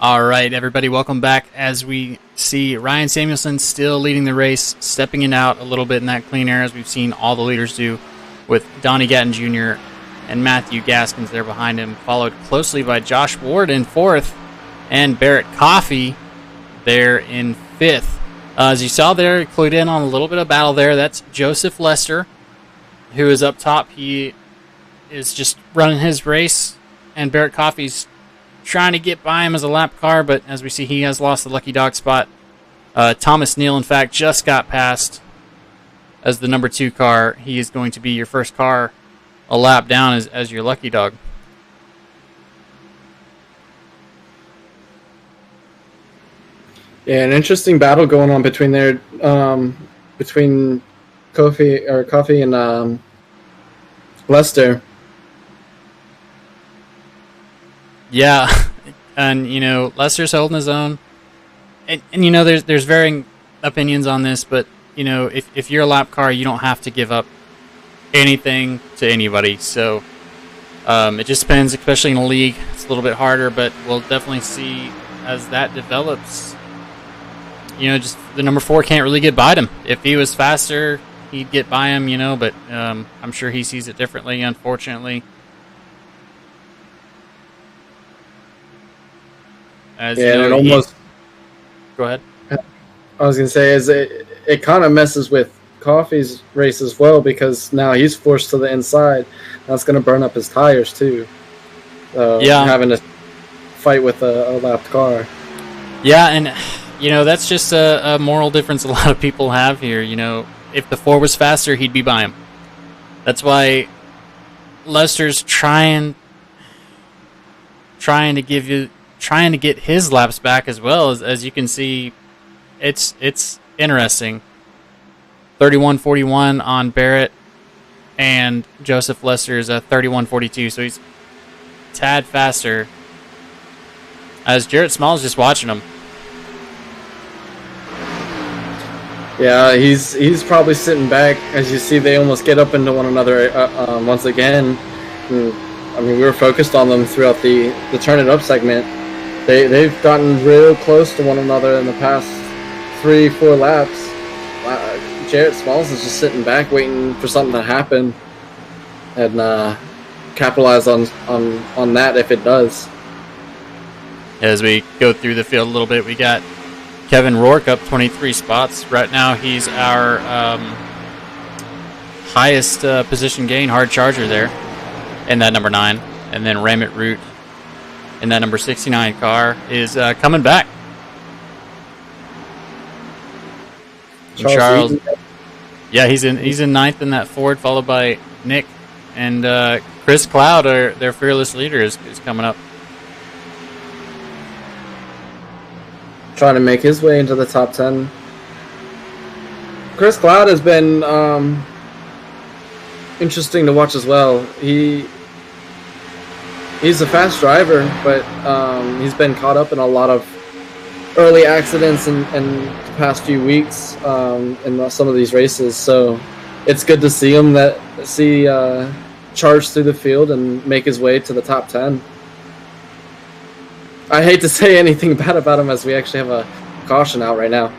Speaker 2: All right, everybody, welcome back as we see Ryan Samuelson still leading the race, stepping it out a little bit in that clean air, as we've seen all the leaders do, with Donnie Gatton Jr. and Matthew Gaskins there behind him, followed closely by Josh Ward in 4th and Barrett Coffey there in 5th. As you saw there, clued in on a little bit of battle there. That's Joseph Lester, who is up top. He is just running his race, and Barrett Coffey's trying to get by him as a lap car, but as we see, he has lost the lucky dog spot. Thomas Neal, in fact, just got passed as the number 2 car. He is going to be your first car a lap down as your lucky dog.
Speaker 3: Yeah, an interesting battle going on between there, between Coffey and Lester.
Speaker 2: Yeah, and Lester's holding his own, and there's varying opinions on this, but if you're a lap car, you don't have to give up anything to anybody. So it just depends, especially in a league. It's a little bit harder, but we'll definitely see as that develops. Just the number 4 can't really get by him. If he was faster, he'd get by him, but I'm sure he sees it differently, unfortunately. As
Speaker 3: it almost.
Speaker 2: Go ahead.
Speaker 3: I was gonna say, it kind of messes with Coffey's race as well, because now he's forced to the inside. That's gonna burn up his tires too. Having to fight with a lapped car.
Speaker 2: Yeah, and that's just a moral difference a lot of people have here. If the 4 was faster, he'd be by him. That's why Lester's trying to get his laps back as well. As you can see, it's interesting. 31:41 on Barrett, and Joseph Lester is a 31:42, so he's a tad faster. As Jarrett Small's just watching him.
Speaker 3: Yeah, he's probably sitting back. As you see, they almost get up into one another once again. And, we were focused on them throughout the Turn It Up segment. They've gotten real close to one another in the past 3-4 laps. Jarrett Smalls is just sitting back waiting for something to happen and capitalize on that if it does.
Speaker 2: As we go through the field a little bit, we got Kevin Rourke up 23 spots. Right now he's our highest position gain hard charger there in that number 9. And then Ramit Root in that number 69 car is coming back. Charles, yeah, he's in 9th in that Ford, followed by Nick and Chris Cloud. Their fearless leader is coming up,
Speaker 3: trying to make his way into the top 10. Chris Cloud has been interesting to watch as well. He's a fast driver, but he's been caught up in a lot of early accidents in the past few weeks in some of these races. So it's good to see him charge through the field and make his way to the top 10. I hate to say anything bad about him, as we actually have a caution out right now,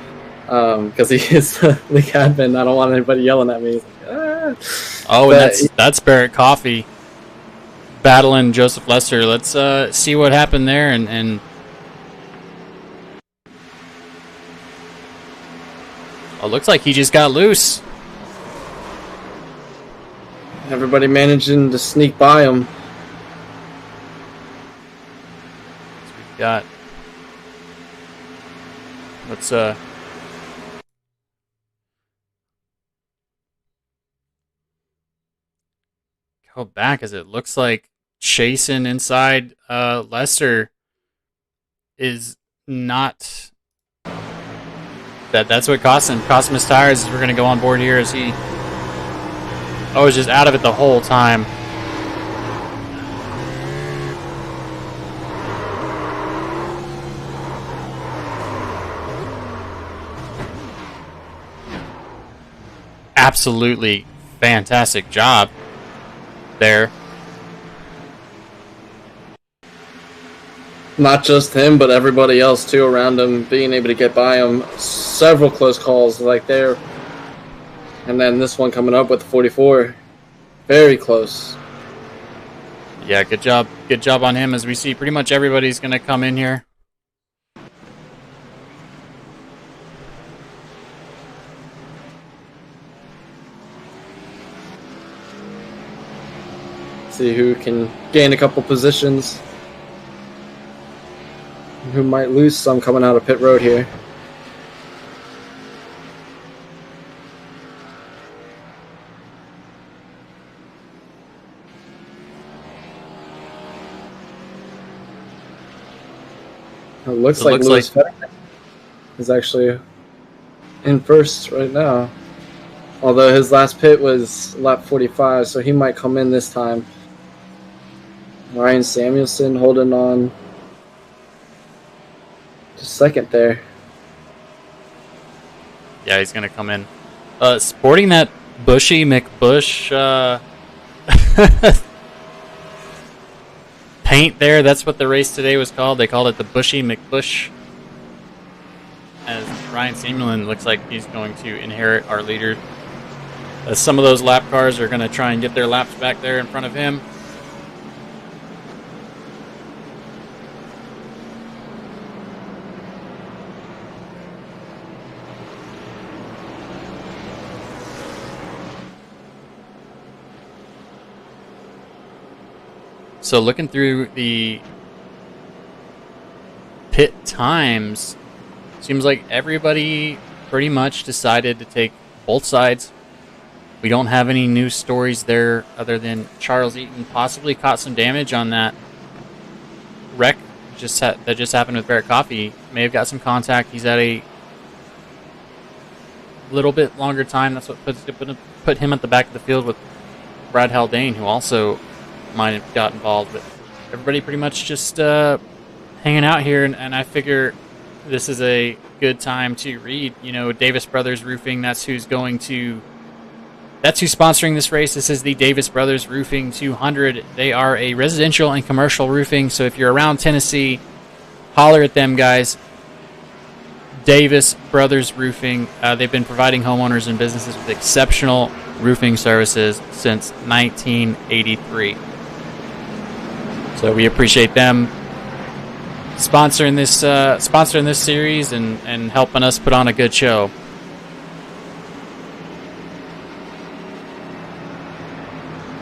Speaker 3: because he is the league admin. I don't want anybody yelling at me.
Speaker 2: And that's Barrett Coffey battling Joseph Lester. Let's see what happened there, and it looks like he just got loose.
Speaker 3: Everybody managing to sneak by him.
Speaker 2: Let's go back, as it looks like chasing inside Lester is not that's what cost him his tires. We're gonna go on board here as he was just out of it the whole time. Absolutely fantastic job there.
Speaker 3: Not just him, but everybody else too around him, being able to get by him. Several close calls like there. And then this one coming up with the 44. Very close.
Speaker 2: Yeah, good job. Good job on him, as we see pretty much everybody's going to come in here.
Speaker 3: See who can gain a couple positions. Who might lose some coming out of pit road here. It looks like Lewis Fetterman is actually in first right now. Although his last pit was lap 45, so he might come in this time. Ryan Samuelson holding on to second there.
Speaker 2: Yeah, he's going to come in. Sporting that Bushy McBush paint there. That's what the race today was called. They called it the Bushy McBush. As Ryan Samuelson looks like he's going to inherit our leader. Some of those lap cars are going to try and get their laps back there in front of him. So looking through the pit times, seems like everybody pretty much decided to take both sides. We don't have any news stories there other than Charles Eaton possibly caught some damage on that wreck that just happened with Barrett Coffee. May have got some contact. He's at a little bit longer time. That's what put him at the back of the field with Brad Haldane, who also might have got involved. But everybody pretty much just hanging out here, and I figure this is a good time to read. You know, Davis Brothers Roofing, that's who's sponsoring this race. This is the Davis Brothers Roofing 200. They are a residential and commercial roofing, so if you're around Tennessee, holler at them guys. Davis Brothers Roofing, they've been providing homeowners and businesses with exceptional roofing services since 1983. So we appreciate them sponsoring this series and helping us put on a good show.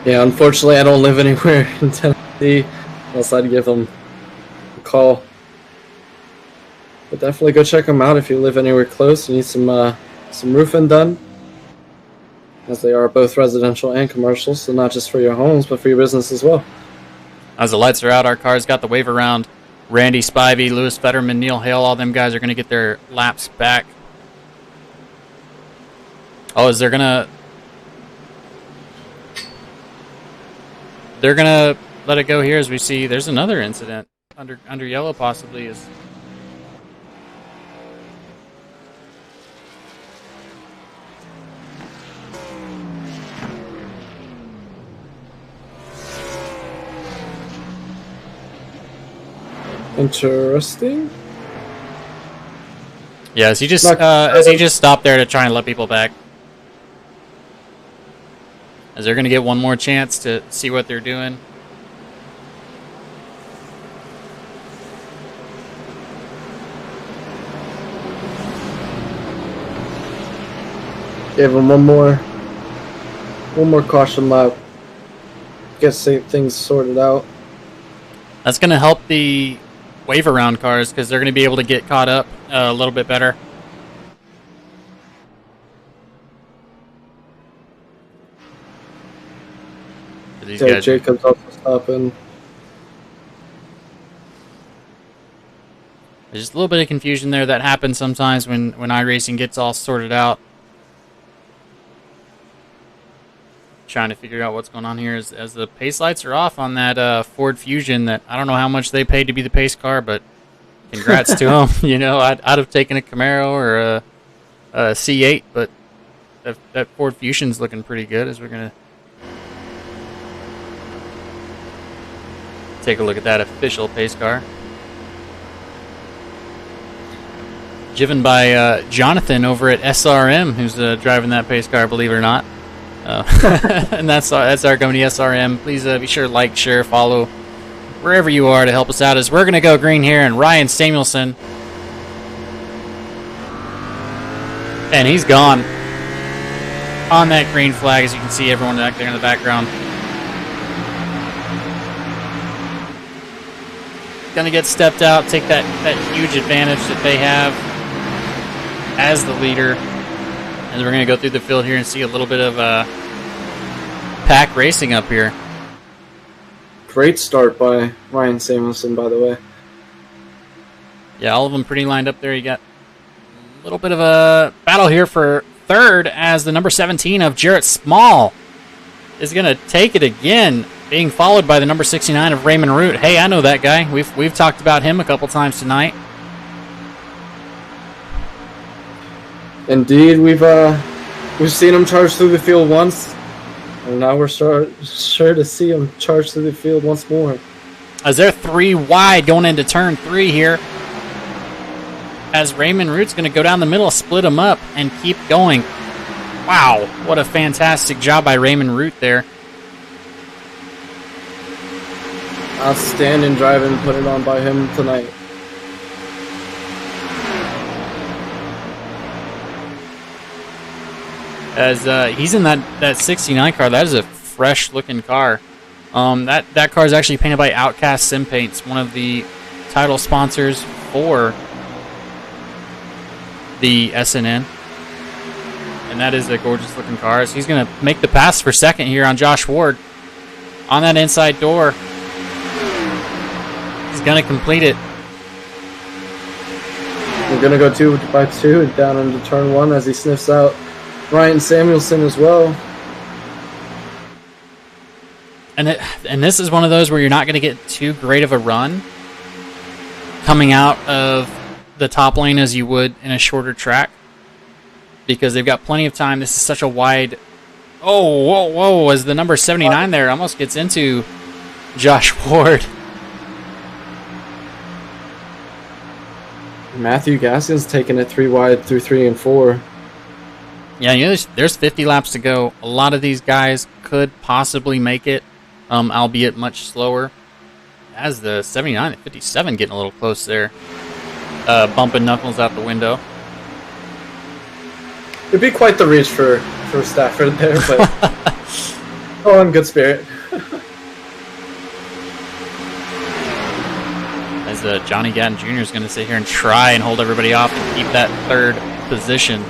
Speaker 3: Yeah, unfortunately, I don't live anywhere in Tennessee, else I'd give them a call. But definitely go check them out if you live anywhere close. You need some roofing done, as they are both residential and commercial, so not just for your homes, but for your business as well.
Speaker 2: As the lights are out, our cars got the wave around. Randy Spivey, Lewis Fetterman, Neil Hale, all them guys are going to get their laps back. Oh, is they're going to let it go here as we see there's another incident under yellow possibly is
Speaker 3: interesting.
Speaker 2: Yeah, as he just stopped there to try and let people back. As they're going to get one more chance to see what they're doing.
Speaker 3: Give them one more caution lap. Get things sorted out.
Speaker 2: That's going to help the wave around cars because they're going to be able to get caught up a little bit better. These guys
Speaker 3: Jacob's also stopping.
Speaker 2: There's just a little bit of confusion there that happens sometimes when iRacing gets all sorted out. Trying to figure out what's going on here as the pace lights are off on that Ford Fusion that I don't know how much they paid to be the pace car, but congrats to them. You know, I'd have taken a Camaro or a C8, but that Ford Fusion's looking pretty good as we're going to take a look at that official pace car. driven by Jonathan over at SRM, who's driving that pace car, believe it or not. And that's our company, SRM. Please be sure to like, share, follow wherever you are to help us out. As we're going to go green here, and Ryan Samuelson, and he's gone on that green flag, as you can see everyone back there in the background. Going to get stepped out, take that huge advantage that they have as the leader. And we're going to go through the field here and see a little bit of pack racing up here.
Speaker 3: Great start by Ryan Samuelson, by the way.
Speaker 2: Yeah, all of them pretty lined up there. You got a little bit of a battle here for third as the number 17 of Jarrett Small is going to take it again, being followed by the number 69 of Raymond Root. Hey, I know that guy. We've talked about him a couple times tonight.
Speaker 3: Indeed, we've seen him charge through the field once, and now we're sure to see him charge through the field once more.
Speaker 2: As they're 3 wide going into turn 3 here, as Raymond Root's going to go down the middle, split them up, and keep going. Wow, what a fantastic job by Raymond Root there.
Speaker 3: Outstanding driving put it on by him tonight.
Speaker 2: As he's in that 69 car. That is a fresh looking car. That car is actually painted by OutCast Sim Paints, one of the title sponsors for the SNN. And that is a gorgeous looking car. So he's going to make the pass for second here on Josh Ward on that inside door. He's going to complete it.
Speaker 3: We're going to go 2 by 2 down into turn 1 as he sniffs out Ryan Samuelson as well.
Speaker 2: And this is one of those where you're not going to get too great of a run coming out of the top lane as you would in a shorter track, because they've got plenty of time. This is such a wide... Oh, whoa, as the number 79 there almost gets into Josh Ward.
Speaker 3: Matthew Gaskin's taking it 3 wide through 3 and 4.
Speaker 2: Yeah, you know, there's 50 laps to go. A lot of these guys could possibly make it, albeit much slower. As the 79 and 57 getting a little close there. Bumping knuckles out the window.
Speaker 3: It'd be quite the reach for Stafford there, but oh, in good spirit.
Speaker 2: As Johnny Gatton Jr. is going to sit here and try and hold everybody off and keep that third position.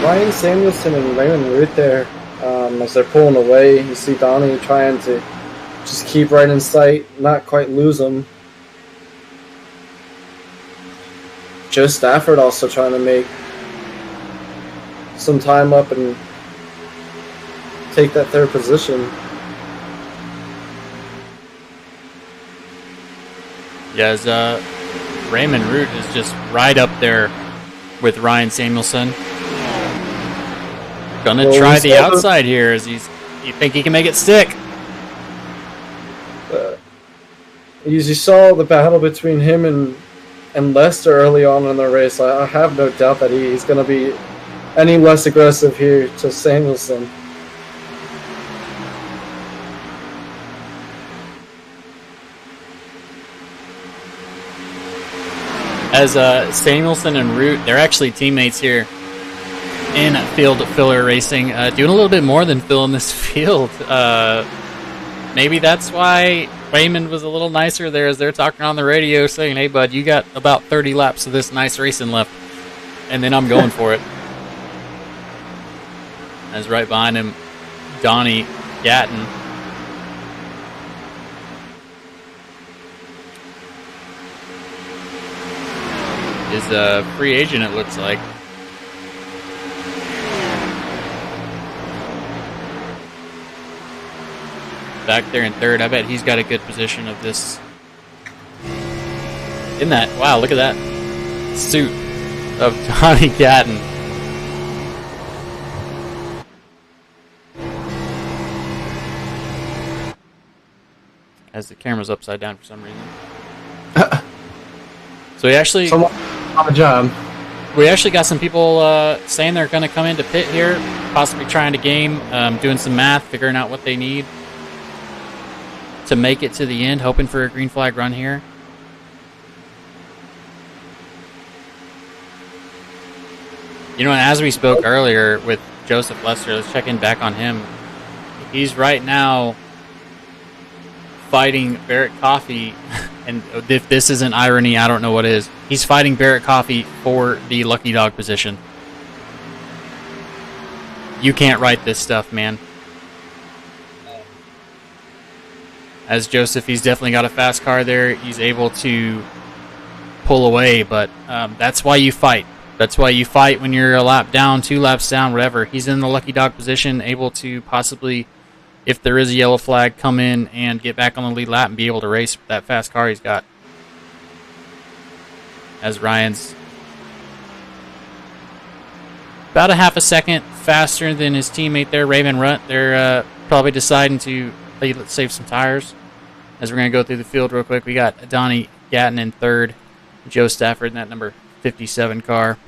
Speaker 3: Ryan Samuelson and Raymond Root there, as they're pulling away. You see Donnie trying to just keep right in sight, not quite lose him. Joe Stafford also trying to make some time up and take that third position.
Speaker 2: Yeah, as Raymond Root is just right up there with Ryan Samuelson. Gonna try the outside here as you think he can make it stick.
Speaker 3: You saw the battle between him and Lester early on in the race. I have no doubt that he's going to be any less aggressive here to Samuelson.
Speaker 2: As Samuelson and Root, they're actually teammates here in field filler racing, doing a little bit more than filling this field. Maybe that's why Raymond was a little nicer there as they're talking on the radio saying, hey, bud, you got about 30 laps of this nice racing left, and then I'm going for it. As right behind him, Donnie Gatton. Is a free agent, it looks like. back there in third. I bet he's got a good position of this. In that, wow, look at that suit of Donnie Gatton. As the camera's upside down for some reason. So we actually
Speaker 3: on the job.
Speaker 2: We actually got some people saying they're going to come into pit here, possibly trying to game, doing some math, figuring out what they need to make it to the end, hoping for a green flag run here. You know, as we spoke earlier with Joseph Lester, let's check in back on him. He's right now fighting Barrett Coffey, and if this isn't irony, I don't know what is. He's fighting Barrett Coffey for the lucky dog position. You can't write this stuff, man. As Joseph, he's definitely got a fast car there. He's able to pull away, but that's why you fight. That's why you fight when you're a lap down, 2 laps down, whatever. He's in the lucky dog position, able to possibly, if there is a yellow flag, come in and get back on the lead lap and be able to race with that fast car he's got. As Ryan's about a half a second faster than his teammate there, Raven Rutt. They're probably deciding to save some tires. As we're going to go through the field real quick, we got Donnie Gatton in third, Joe Stafford in that number 57 car.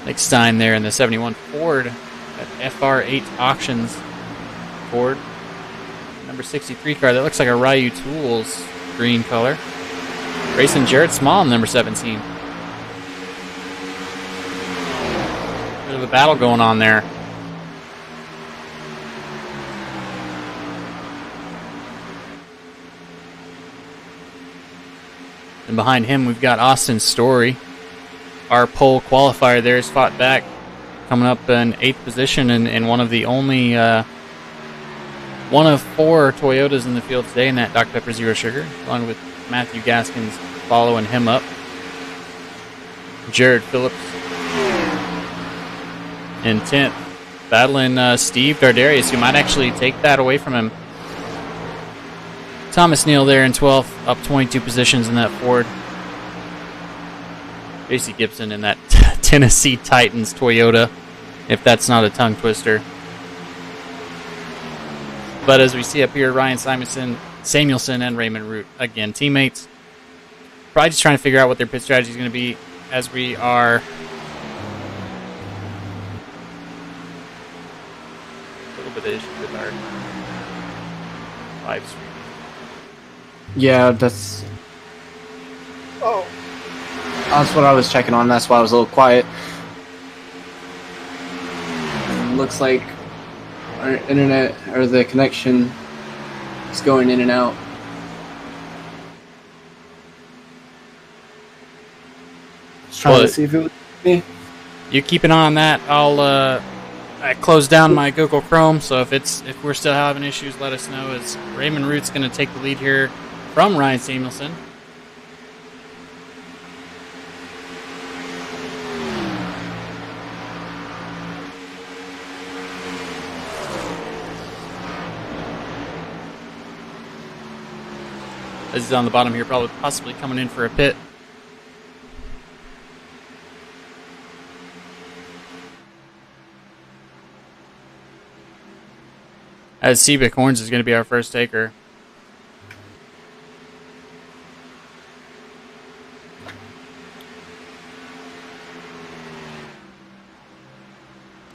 Speaker 2: Nick Stein there in the 71 Ford at FR8 Auctions Ford. Number 63 car, that looks like a Ryu Tools green color. Racing Jarrett Small in number 17. Bit of a battle going on there. And behind him, we've got Austin Story. Our pole qualifier there is fought back, coming up in 8th position in one of the only one of 4 Toyotas in the field today in that Dr. Pepper Zero Sugar, along with Matthew Gaskins following him up. Jared Phillips in 10th, battling Steve Dardarius, who might actually take that away from him. Thomas Neal there in 12th, up 22 positions in that Ford. JC Gibson in that Tennessee Titans Toyota, if that's not a tongue twister. But as we see up here, Ryan Samuelson, and Raymond Root, again, teammates. Probably just trying to figure out what their pit strategy is going to be as we are a little bit of issue with our 5 street.
Speaker 3: Yeah, that's what I was checking on. That's why I was a little quiet. It looks like our internet or the connection is going in and out. Just trying to see if it was me.
Speaker 2: You keep an eye on that. I closed down my Google Chrome, so if we're still having issues, let us know. As Raymond Root's going to take the lead here from Ryan Samuelson. As he's on the bottom here, probably possibly coming in for a pit. As Seabic Horns is going to be our first taker.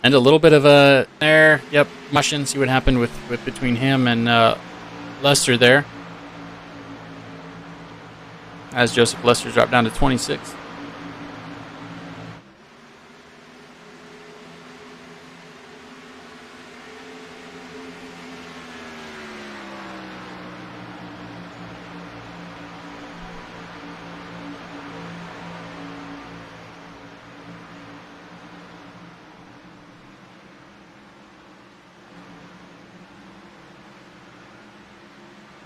Speaker 2: And a little bit of a there. Yep, mushing. See what happened with between him and Lester there. As Joseph Lester dropped down to 26th.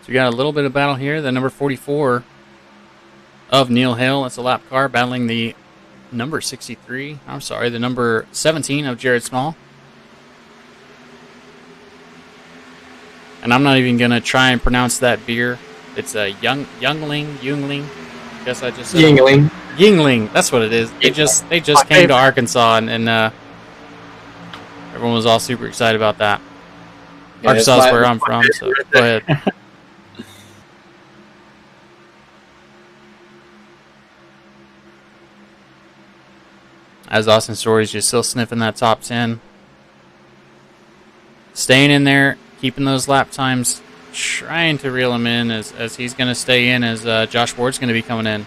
Speaker 2: So we got a little bit of battle here. The number 44 of Neil Hale. That's a lap car battling the number 63. I'm sorry, the number 17 of Jared Small. And I'm not even gonna try and pronounce that beer. It's a Youngling. Guess I just said Yingling. That's what it is. They just came to Arkansas and everyone was all super excited about that. Yeah, Arkansas is where I'm from, so go ahead. As Austin Story's just still sniffing that top 10. Staying in there, keeping those lap times, trying to reel him in as he's going to stay in as Josh Ward's going to be coming in.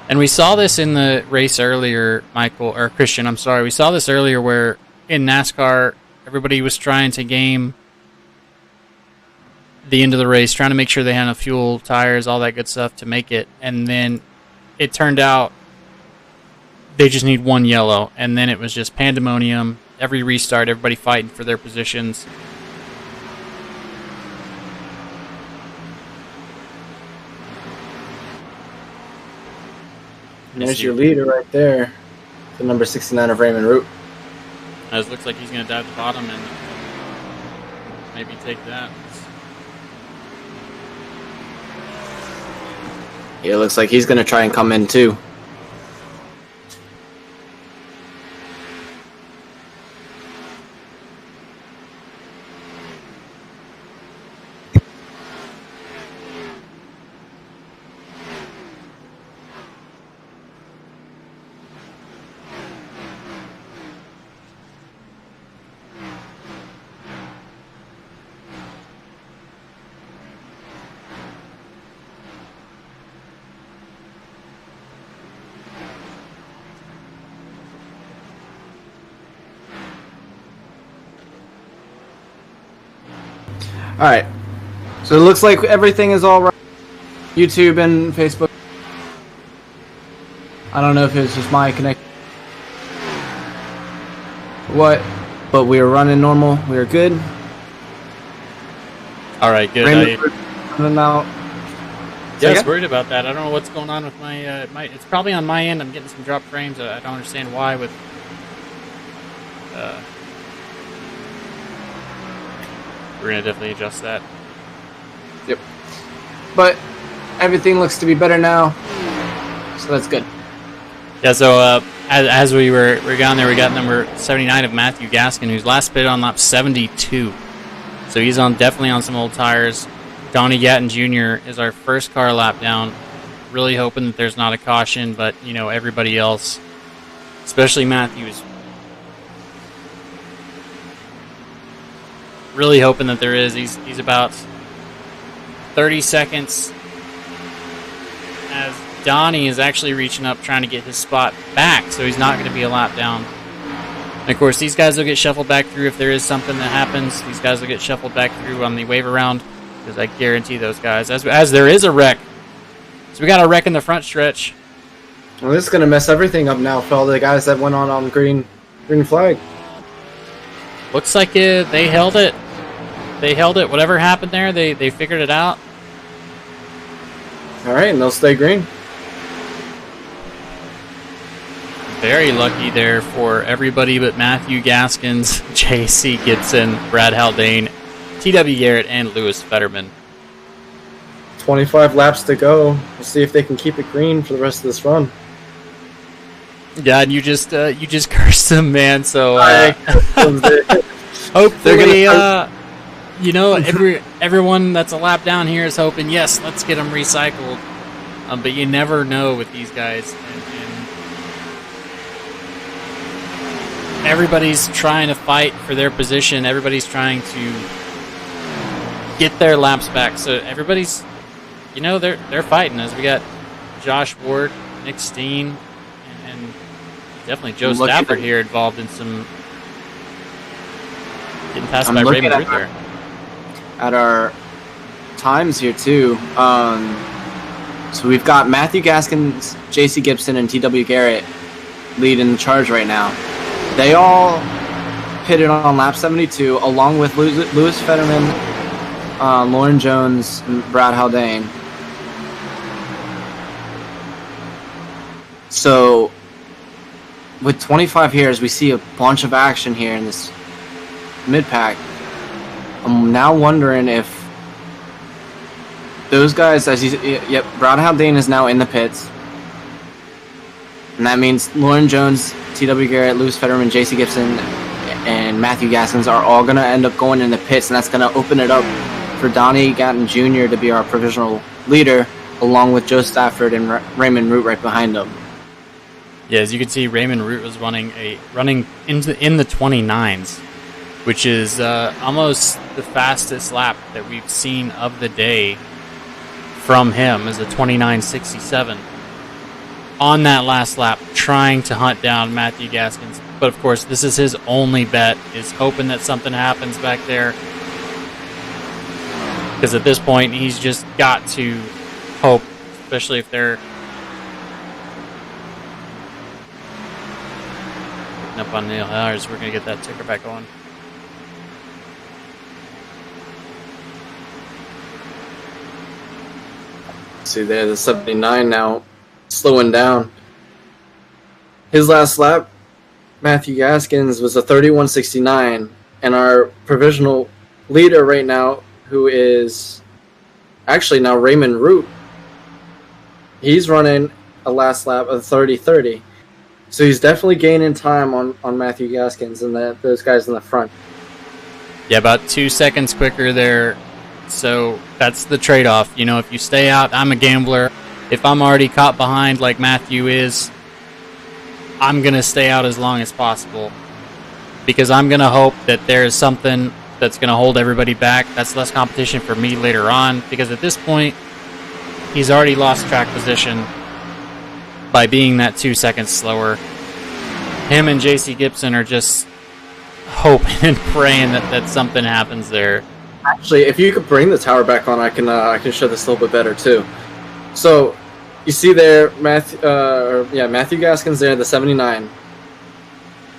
Speaker 2: And we saw this in the race earlier, Christian, I'm sorry. We saw this earlier where in NASCAR, everybody was trying to game the end of the race, trying to make sure they had enough fuel, tires, all that good stuff to make it. And then it turned out they just need one yellow. And then it was just pandemonium. Every restart, everybody fighting for their positions.
Speaker 3: And there's your leader right there, the number 69 of Raymond Root.
Speaker 2: As looks like he's going to dive to the bottom and maybe take that.
Speaker 3: Yeah, it looks like he's going to try and come in too. All right, so it looks like everything is all right. YouTube and Facebook. I don't know if it's just my connection. What? But we are running normal. We are good.
Speaker 2: All right, good.
Speaker 3: Running out.
Speaker 2: Yeah, I was worried about that. I don't know what's going on with my. It's probably on my end. I'm getting some drop frames. I don't understand why. With. We're going to definitely adjust that.
Speaker 3: Yep. But everything looks to be better now, so that's good.
Speaker 2: Yeah, so as we were down there, we got number 79 of Matthew Gaskin, who's last pitted on lap 72. So he's definitely on some old tires. Donnie Gatton Jr. is our first car lap down. Really hoping that there's not a caution, but, you know, everybody else, especially Matthews, really hoping that there is. He's about 30 seconds as Donnie is actually reaching up trying to get his spot back, so he's not going to be a lap down. And of course, these guys will get shuffled back through if there is something that happens. These guys will get shuffled back through on the waiver round, because I guarantee those guys, as there is a wreck. So we got a wreck in the front stretch.
Speaker 3: Well, this is going to mess everything up now for all the guys that went on green flag.
Speaker 2: Looks like they held it. They held it. Whatever happened there, they figured it out.
Speaker 3: All right, and they'll stay green.
Speaker 2: Very lucky there for everybody but Matthew Gaskins, J.C. Gibson, Brad Haldane, T.W. Garrett, and Lewis Fetterman.
Speaker 3: 25 laps to go. We'll see if they can keep it green for the rest of this run.
Speaker 2: Yeah, and you just cursed them, man. So hopefully, you know, everyone that's a lap down here is hoping, yes, let's get them recycled. But you never know with these guys, and everybody's trying to fight for their position. Everybody's trying to get their laps back. So everybody's, you know, they're fighting. As we got Josh Ward, Nick Steen, and definitely Joe Stafford here involved in some getting passed by Raymond Root there.
Speaker 3: At our times here too. So we've got Matthew Gaskins, J.C. Gibson, and T.W. Garrett leading the charge right now. They all pitted on lap 72, along with Lewis Fetterman, Lauren Jones, and Brad Haldane.
Speaker 5: So with 25 here, as we see a bunch of action here in this mid-pack, I'm now wondering if those guys, Brown Haldane is now in the pits. And that means Lauren Jones, T.W. Garrett, Lewis Fetterman, J.C. Gibson, and Matthew Gaskins are all going to end up going in the pits, and that's going to open it up for Donnie Gatton Jr. to be our provisional leader, along with Joe Stafford and Raymond Root right behind him.
Speaker 2: Yeah, as you can see, Raymond Root was running in the 29s, which is almost the fastest lap that we've seen of the day from him, is a 29.67. On that last lap, trying to hunt down Matthew Gaskins. But of course, this is his only bet, is hoping that something happens back there. Because at this point, he's just got to hope, especially if they're picking up on Neil Hallers. We're going to get that ticker back on.
Speaker 5: See there, the 79 now slowing down. His last lap, Matthew Gaskins, was a 31.69, and our provisional leader right now, who is actually now Raymond Root, he's running a last lap of 30.30. So he's definitely gaining time on Matthew Gaskins and those guys in the front.
Speaker 2: Yeah, about 2 seconds quicker there. So that's the trade-off. You know, if you stay out, I'm a gambler. If I'm already caught behind like Matthew is, I'm going to stay out as long as possible. Because I'm going to hope that there's something that's going to hold everybody back. That's less competition for me later on. Because at this point, he's already lost track position by being that 2 seconds slower. Him and J.C. Gibson are just hoping and praying that something happens there.
Speaker 5: Actually, if you could bring the tower back on, I can show this a little bit better too. So, you see there, Matthew Gaskins there, the 79.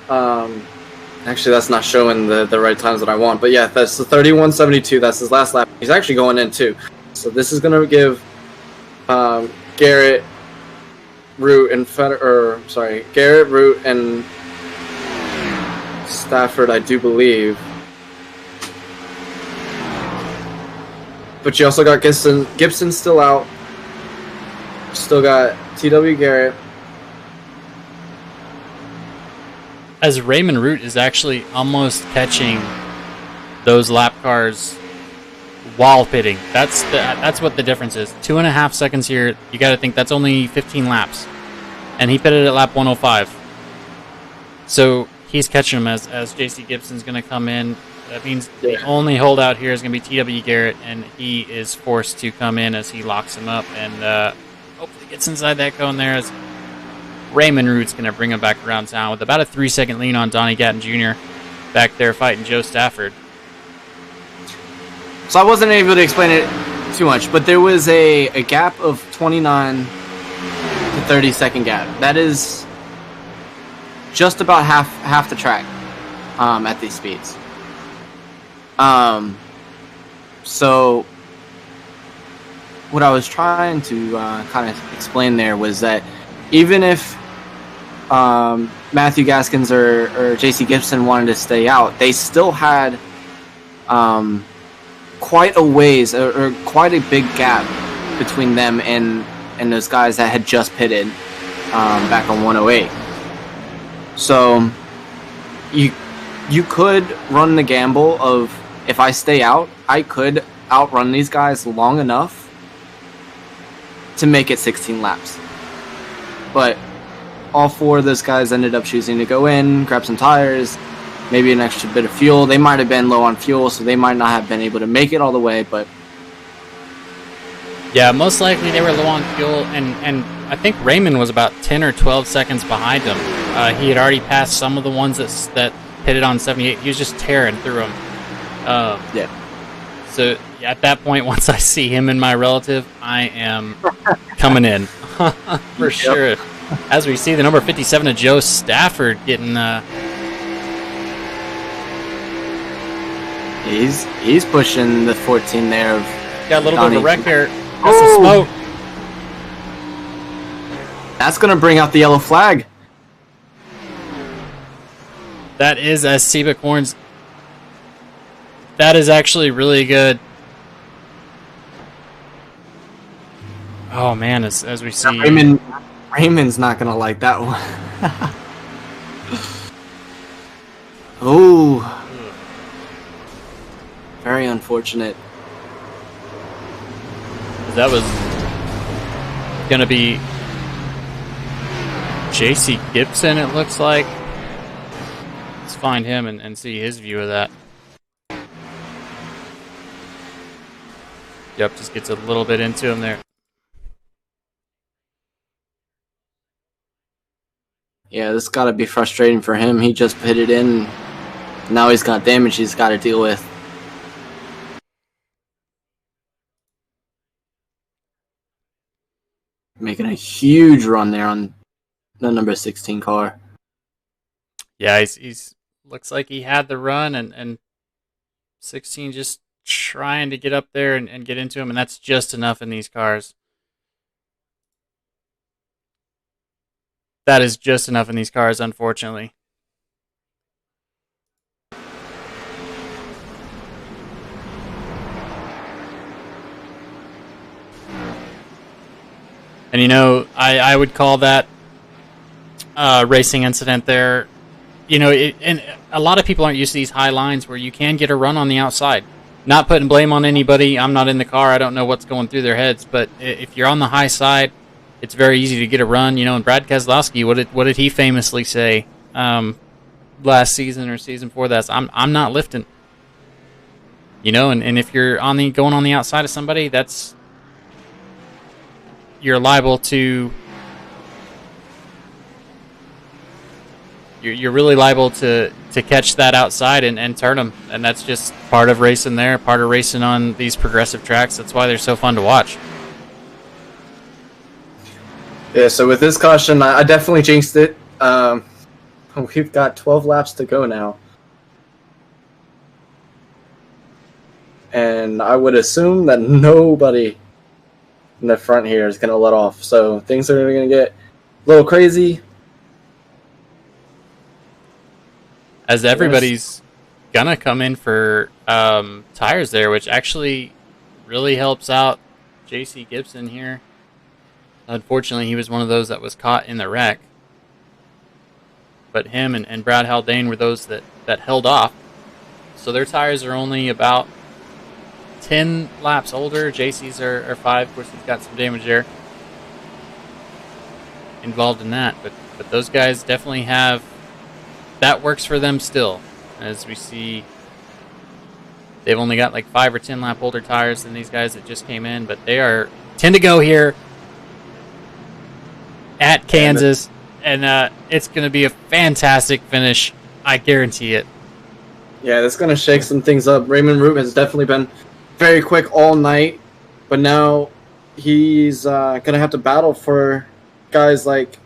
Speaker 5: Actually, that's not showing the right times that I want, but yeah, that's the 31.72. That's his last lap. He's actually going in too. So this is going to give Garrett, Root, and Garrett, Root, and Stafford, I do believe. But you also got Gibson still out. Still got T.W. Garrett.
Speaker 2: As Raymond Root is actually almost catching those lap cars while pitting. That's what the difference is. 2.5 seconds here. You got to think that's only 15 laps. And he pitted at lap 105. So he's catching them as J.C. Gibson's going to come in. That means the only holdout here is going to be T.W. Garrett, and he is forced to come in as he locks him up and hopefully gets inside that cone there as Raymond Root's going to bring him back around town with about a 3-second lean on Donnie Gatton Jr. back there fighting Joe Stafford.
Speaker 5: So I wasn't able to explain it too much, but there was a gap of 29 to 30-second gap. That is just about half the track at these speeds. So what I was trying to kind of explain there was that even if Matthew Gaskins or J.C. Gibson wanted to stay out, they still had quite a ways or quite a big gap between them and those guys that had just pitted back on 108. So you could run the gamble of, if I stay out, I could outrun these guys long enough to make it 16 laps. But all four of those guys ended up choosing to go in, grab some tires, maybe an extra bit of fuel. They might have been low on fuel, so they might not have been able to make it all the way, but
Speaker 2: yeah, most likely they were low on fuel, and I think Raymond was about 10 or 12 seconds behind him. He had already passed some of the ones that pitted on 78. He was just tearing through them. So at that point, once I see him and my relative, I am coming in for sure. As we see the number 57 of Joe Stafford getting
Speaker 5: he's pushing the 14 there.
Speaker 2: Got a little
Speaker 5: Donnie.
Speaker 2: bit of a wreck here. Got some smoke.
Speaker 5: That's going to bring out the yellow flag.
Speaker 2: That is as Seabuck Horns. That is actually really good. Oh man, as we see,
Speaker 5: Raymond's not going to like that one. Oh, very unfortunate.
Speaker 2: That was going to be JC Gibson, it looks like. Let's find him and see his view of that. Yep, just gets a little bit into him there.
Speaker 5: Yeah, this got to be frustrating for him. He just pitted in. Now he's got damage he's got to deal with. Making a huge run there on the number 16 car.
Speaker 2: Yeah, he's looks like he had the run, and 16 just trying to get up there and get into him, and that's just enough in these cars. That is just enough in these cars, unfortunately. And you know, I would call that racing incident there. You know, and a lot of people aren't used to these high lines where you can get a run on the outside. Not putting blame on anybody. I'm not in the car. I don't know what's going through their heads. But if you're on the high side, it's very easy to get a run. You know, and Brad Keselowski, what did he famously say last season or season before that? I'm not lifting. You know, and if you're going on the outside of somebody, you're liable to. You're really liable to catch that outside and turn them, and that's just part of racing there, part of racing on these progressive tracks. That's why they're so fun to watch.
Speaker 3: Yeah, so with this caution, I definitely jinxed it. We've got 12 laps to go now. And I would assume that nobody in the front here is going to let off. So things are going to get a little crazy.
Speaker 2: As everybody's gonna come in for tires there, which actually really helps out JC Gibson here. Unfortunately, he was one of those that was caught in the wreck. But him and Brad Haldane were those that held off. So their tires are only about 10 laps older. JC's are 5. Of course, he's got some damage there involved in that. But those guys definitely have... That works for them still, as we see. They've only got like 5 or 10 lap older tires than these guys that just came in, but they are 10 to go here at Kansas, and it's going to be a fantastic finish. I guarantee it.
Speaker 3: Yeah, that's going to shake some things up. Raymond Root has definitely been very quick all night, but now he's going to have to battle for guys like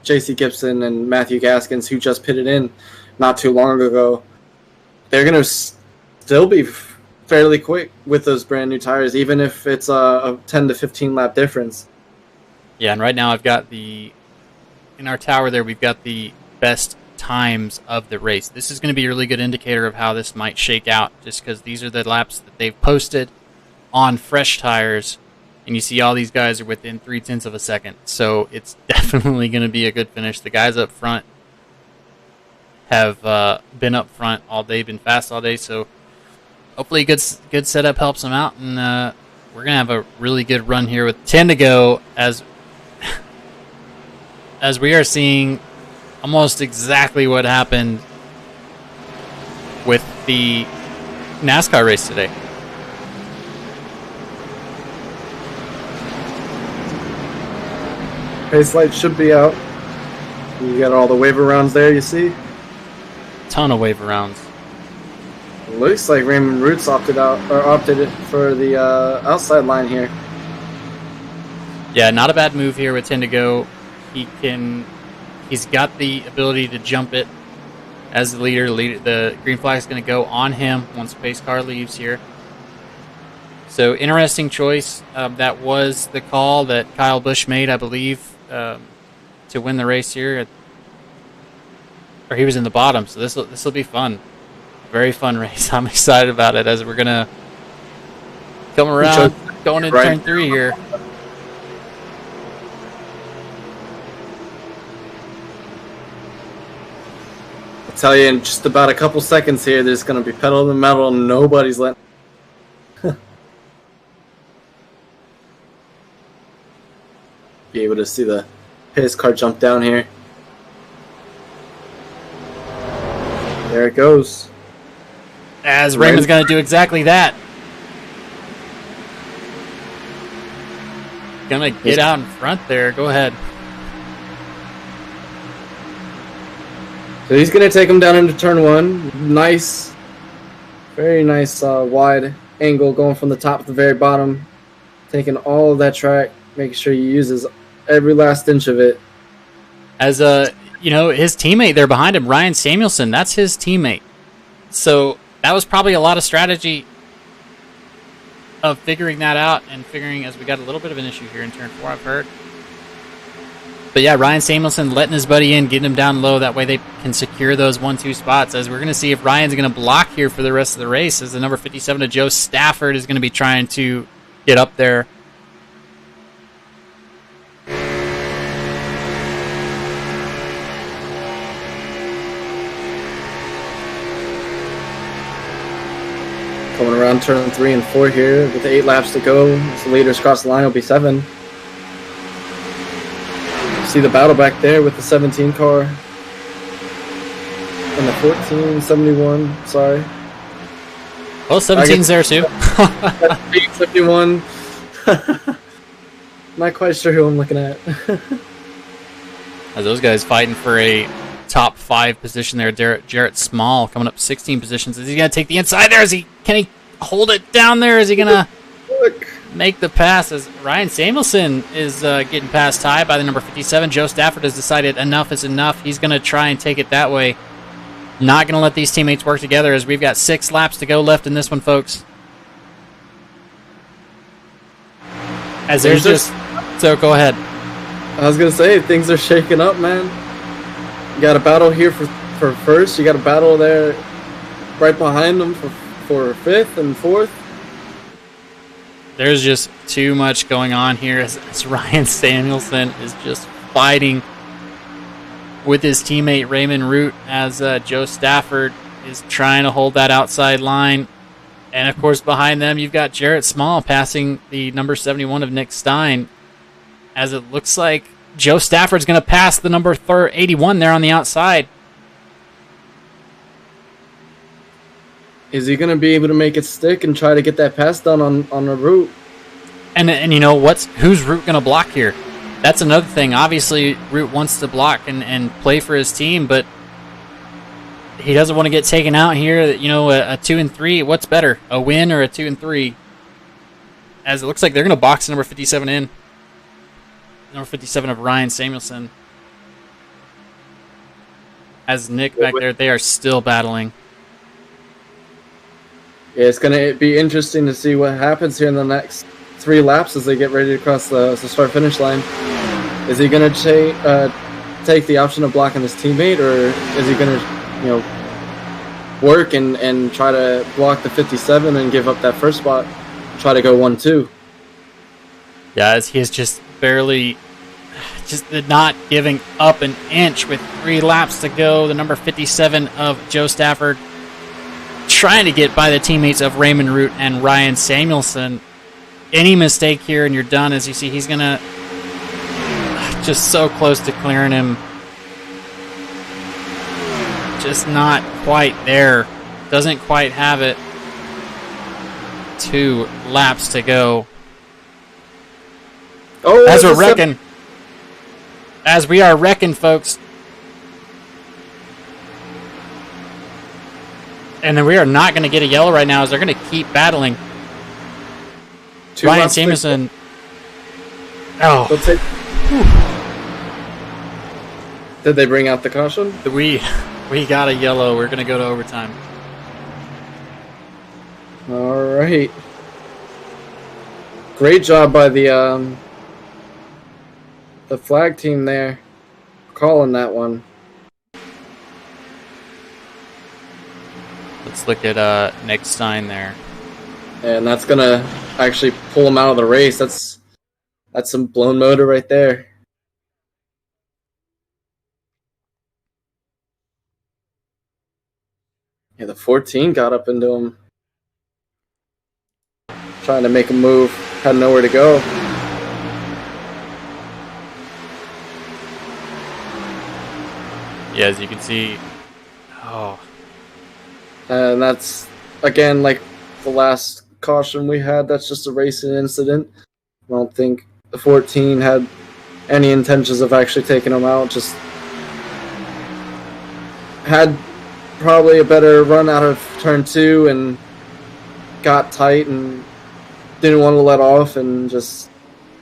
Speaker 3: JC Gibson and Matthew Gaskins, who just pitted in not too long ago. They're going to still be fairly quick with those brand new tires, even if it's a 10 to 15 lap difference.
Speaker 2: Yeah, and right now I've got in our tower there, we've got the best times of the race. This is going to be a really good indicator of how this might shake out, just because these are the laps that they've posted on fresh tires. And you see all these guys are within 0.3 of a second. So it's definitely going to be a good finish. The guys up front have been up front all day, been fast all day. So hopefully a good setup helps them out. And we're going to have a really good run here with 10 to go as we are seeing almost exactly what happened with the NASCAR race today.
Speaker 3: Pace light should be out. You got all the waiver rounds there, you see?
Speaker 2: Ton of waiver rounds.
Speaker 3: Looks like Raymond Roots opted it for the outside line here.
Speaker 2: Yeah, not a bad move here with 10 to go. He's got the ability to jump it as the leader. The green flag is going to go on him once pace car leaves here. So interesting choice. That was the call that Kyle Busch made, I believe, to win the race here. Or he was in the bottom, so this will be fun. Very fun race. I'm excited about it as we're gonna come around going into turn 3 here.
Speaker 3: I'll tell you, in just about a couple seconds here, there's going to be pedal to the metal, and nobody's letting. Be able to see his car jump down here. There it goes.
Speaker 2: As Raymond's going to do exactly that. Gonna get out in front there. Go ahead.
Speaker 3: So he's going to take him down into turn 1. Nice, very nice wide angle going from the top to the very bottom. Taking all of that track, making sure he uses every last inch of it.
Speaker 2: As his teammate there behind him, Ryan Samuelson, that's his teammate. So that was probably a lot of strategy of figuring that out and figuring, as we got a little bit of an issue here in turn 4, I've heard. But yeah, Ryan Samuelson letting his buddy in, getting him down low. That way they can secure those 1-2 spots. As we're going to see if Ryan's going to block here for the rest of the race, as the number 57 of Joe Stafford is going to be trying to get up there.
Speaker 3: Coming around turn 3 and 4 here with 8 laps to go. As the leaders cross the line, it'll be 7. See the battle back there with the 17 car and the 1471. Sorry.
Speaker 2: Oh, 17's there too.
Speaker 3: 71. Not quite sure who I'm looking at.
Speaker 2: As those guys fighting for a top 5 position there. Jarrett Small coming up 16 positions. Is he going to take the inside there? Can he hold it down there? Is he going to make the pass? As Ryan Samuelson is getting past Ty by the number 57. Joe Stafford has decided enough is enough. He's going to try and take it that way. Not going to let these teammates work together, as we've got 6 laps to go left in this one, folks. As there's just... So go ahead.
Speaker 3: I was going to say, things are shaking up, man. You got a battle here for first. You got a battle there right behind them for 5th and 4th.
Speaker 2: There's just too much going on here as Ryan Samuelson is just fighting with his teammate Raymond Root, as Joe Stafford is trying to hold that outside line. And, of course, behind them you've got Jarrett Small passing the number 71 of Nick Stein, as it looks like Joe Stafford's going to pass the number 81 there on the outside.
Speaker 3: Is he going to be able to make it stick and try to get that pass done on the Root?
Speaker 2: And you know, who's Root going to block here? That's another thing. Obviously, Root wants to block and play for his team, but he doesn't want to get taken out here. You know, a 2 and 3. What's better, a win or a 2 and 3? As it looks like they're going to box number 57 in. Number 57 of Ryan Samuelson. As Nick back there, they are still battling.
Speaker 3: Yeah, it's going to be interesting to see what happens here in the next 3 laps as they get ready to cross the start-finish line. Is he going to take the option of blocking his teammate, or is he going to, work and try to block the 57 and give up that first spot, try to go 1-2?
Speaker 2: Yeah, as he is just barely, just not giving up an inch with 3 laps to go. The number 57 of Joe Stafford trying to get by the teammates of Raymond Root and Ryan Samuelson. Any mistake here and you're done. As you see, he's going to just so close to clearing him. Just not quite there. Doesn't quite have it. 2 laps to go.
Speaker 3: Oh,
Speaker 2: as we're wrecking. As we are wrecking, folks. And then we are not going to get a yellow right now, as they're going to keep battling. Ryan Samuelson. Oh.
Speaker 3: Did they bring out the caution?
Speaker 2: We got a yellow. We're going to go to overtime.
Speaker 3: All right. Great job by the flag team there, calling that one.
Speaker 2: Let's look at Nick Stein there.
Speaker 3: And that's gonna actually pull him out of the race. That's some blown motor right there. Yeah, the 14 got up into him, trying to make a move, had nowhere to go.
Speaker 2: Yeah, as you can see,
Speaker 3: And that's, again, like the last caution we had, that's just a racing incident. I don't think the 14 had any intentions of actually taking him out, just had probably a better run out of turn 2 and got tight and didn't want to let off and just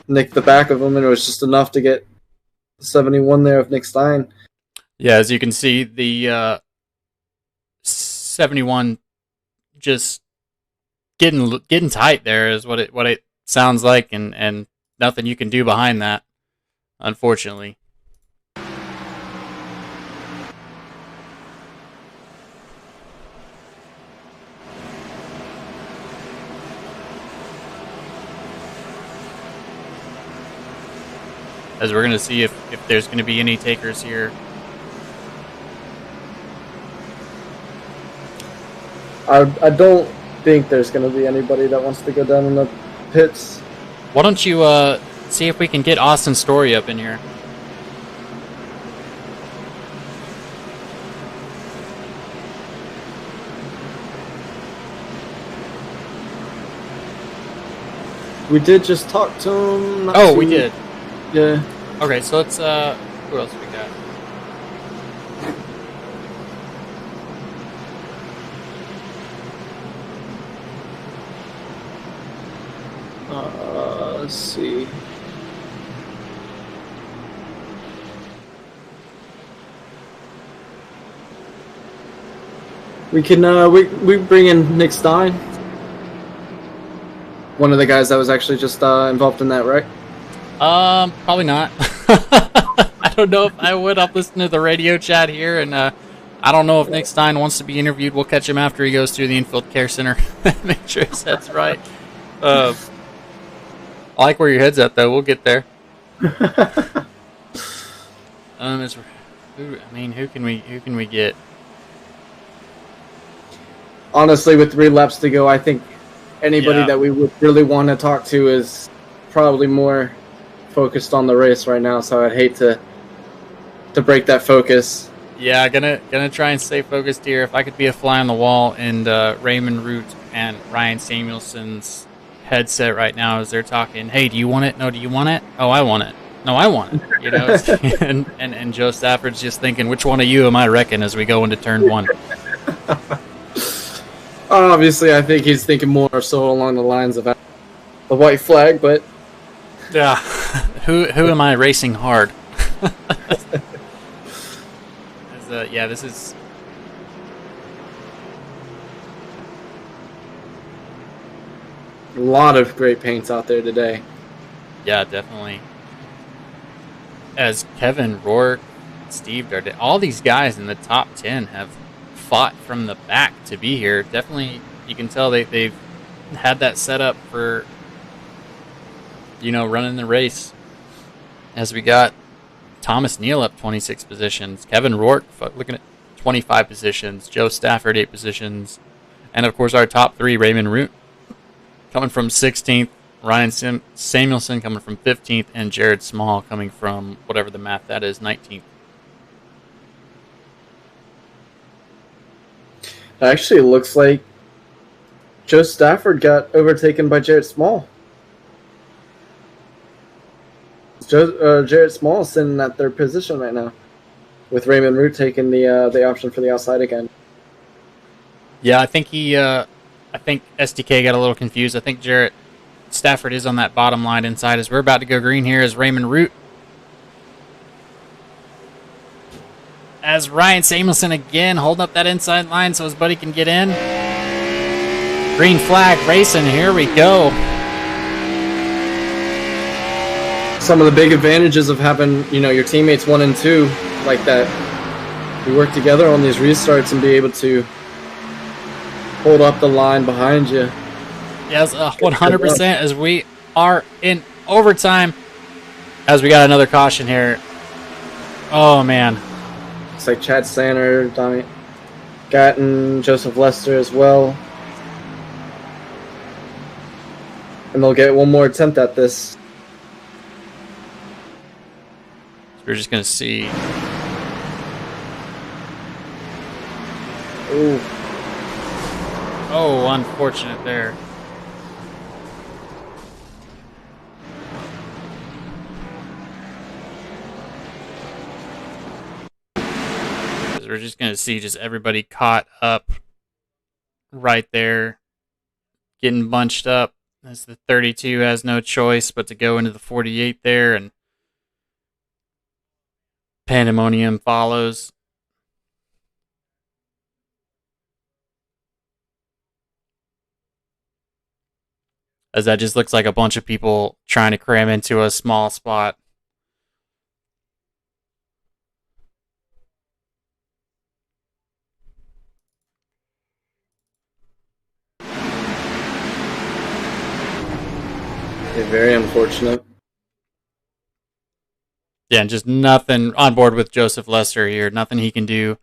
Speaker 3: nicked the back of him, and it was just enough to get 71 there of Nick Stein.
Speaker 2: yeah, as you can see, the 71 just getting tight there is what it sounds like, and nothing you can do behind that, unfortunately. As we're going to see if there's going to be any takers here.
Speaker 3: I don't think there's going to be anybody that wants to go down in the pits.
Speaker 2: Why don't you see if we can get Austin Story up in here?
Speaker 3: We did just talk to him.
Speaker 2: Oh, we did.
Speaker 3: Yeah.
Speaker 2: Okay, so let's who else we got?
Speaker 3: Let's see. We can we bring in Nick Stein, one of the guys that was actually just involved in that wreck.
Speaker 2: Probably not. I don't know if I would. I'll listen to the radio chat here, and I don't know if Nick Stein wants to be interviewed. We'll catch him after he goes through the infield care center. Make sure his head's right. I like where your head's at, though. We'll get there. Who can we get?
Speaker 3: Honestly, with 3 laps to go, I think anybody that we would really want to talk to is probably more focused on the race right now. So I'd hate to break that focus.
Speaker 2: Yeah, gonna try and stay focused here. If I could be a fly on the wall in Raymond Root and Ryan Samuelson's headset right now as they're talking, hey, do you want it? No, do you want it? Oh, I want it. No, I want it. You know, and Joe Stafford's just thinking, which one of you am I wrecking as we go into turn 1?
Speaker 3: Obviously, I think he's thinking more so along the lines of the white flag, but
Speaker 2: yeah, who am I racing hard? Yeah, this is.
Speaker 3: A lot of great paints out there today.
Speaker 2: Yeah, definitely. As Kevin Rourke, Steve Dardet, all these guys in the top 10 have fought from the back to be here. Definitely, you can tell they've had that set up for, running the race. As we got Thomas Neal up 26 positions, Kevin Rourke looking at 25 positions, Joe Stafford 8 positions, and of course our top 3, Raymond Root coming from 16th, Ryan Samuelson coming from 15th, and Jared Small coming from whatever the math that is, 19th.
Speaker 3: Actually, it looks like Joe Stafford got overtaken by Jared Small. Jared Small is sitting at their position right now, with Raymond Root taking the option for the outside again.
Speaker 2: Yeah, I think SDK got a little confused. I think Jared Stafford is on that bottom line inside as we're about to go green here as Raymond Root. As Ryan Samuelson again holding up that inside line so his buddy can get in. Green flag racing, here we go.
Speaker 3: some of the big advantages of having, your teammates 1 and 2 like that. You work together on these restarts and be able to hold up the line behind you.
Speaker 2: Yes, 100%, as we are in overtime. As we got another caution here. Oh, man.
Speaker 3: It's like Chad Sander, Donnie Gatton, Joseph Lester as well. And they'll get one more attempt at this.
Speaker 2: We're just going to see.
Speaker 3: Ooh.
Speaker 2: Oh, unfortunate there. We're just going to see just everybody caught up right there, getting bunched up as the 32 has no choice but to go into the 48 there, and pandemonium follows. As that just looks like a bunch of people trying to cram into a small spot.
Speaker 3: Very unfortunate.
Speaker 2: Yeah, and just nothing on board with Joseph Lester here. Nothing he can do.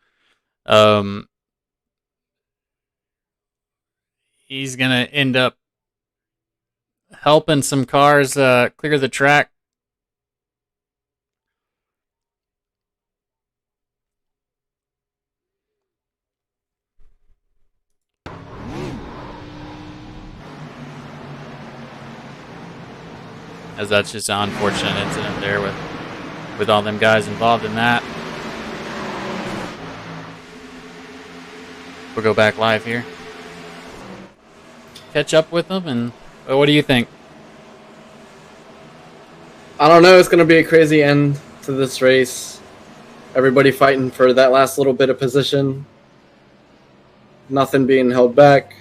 Speaker 2: He's going to end up helping some cars clear the track. As that's just an unfortunate incident there with all them guys involved in that. We'll go back live here. Catch up with them, and what do you think?
Speaker 3: I don't know. It's going to be a crazy end to this race. Everybody fighting for that last little bit of position. Nothing being held back.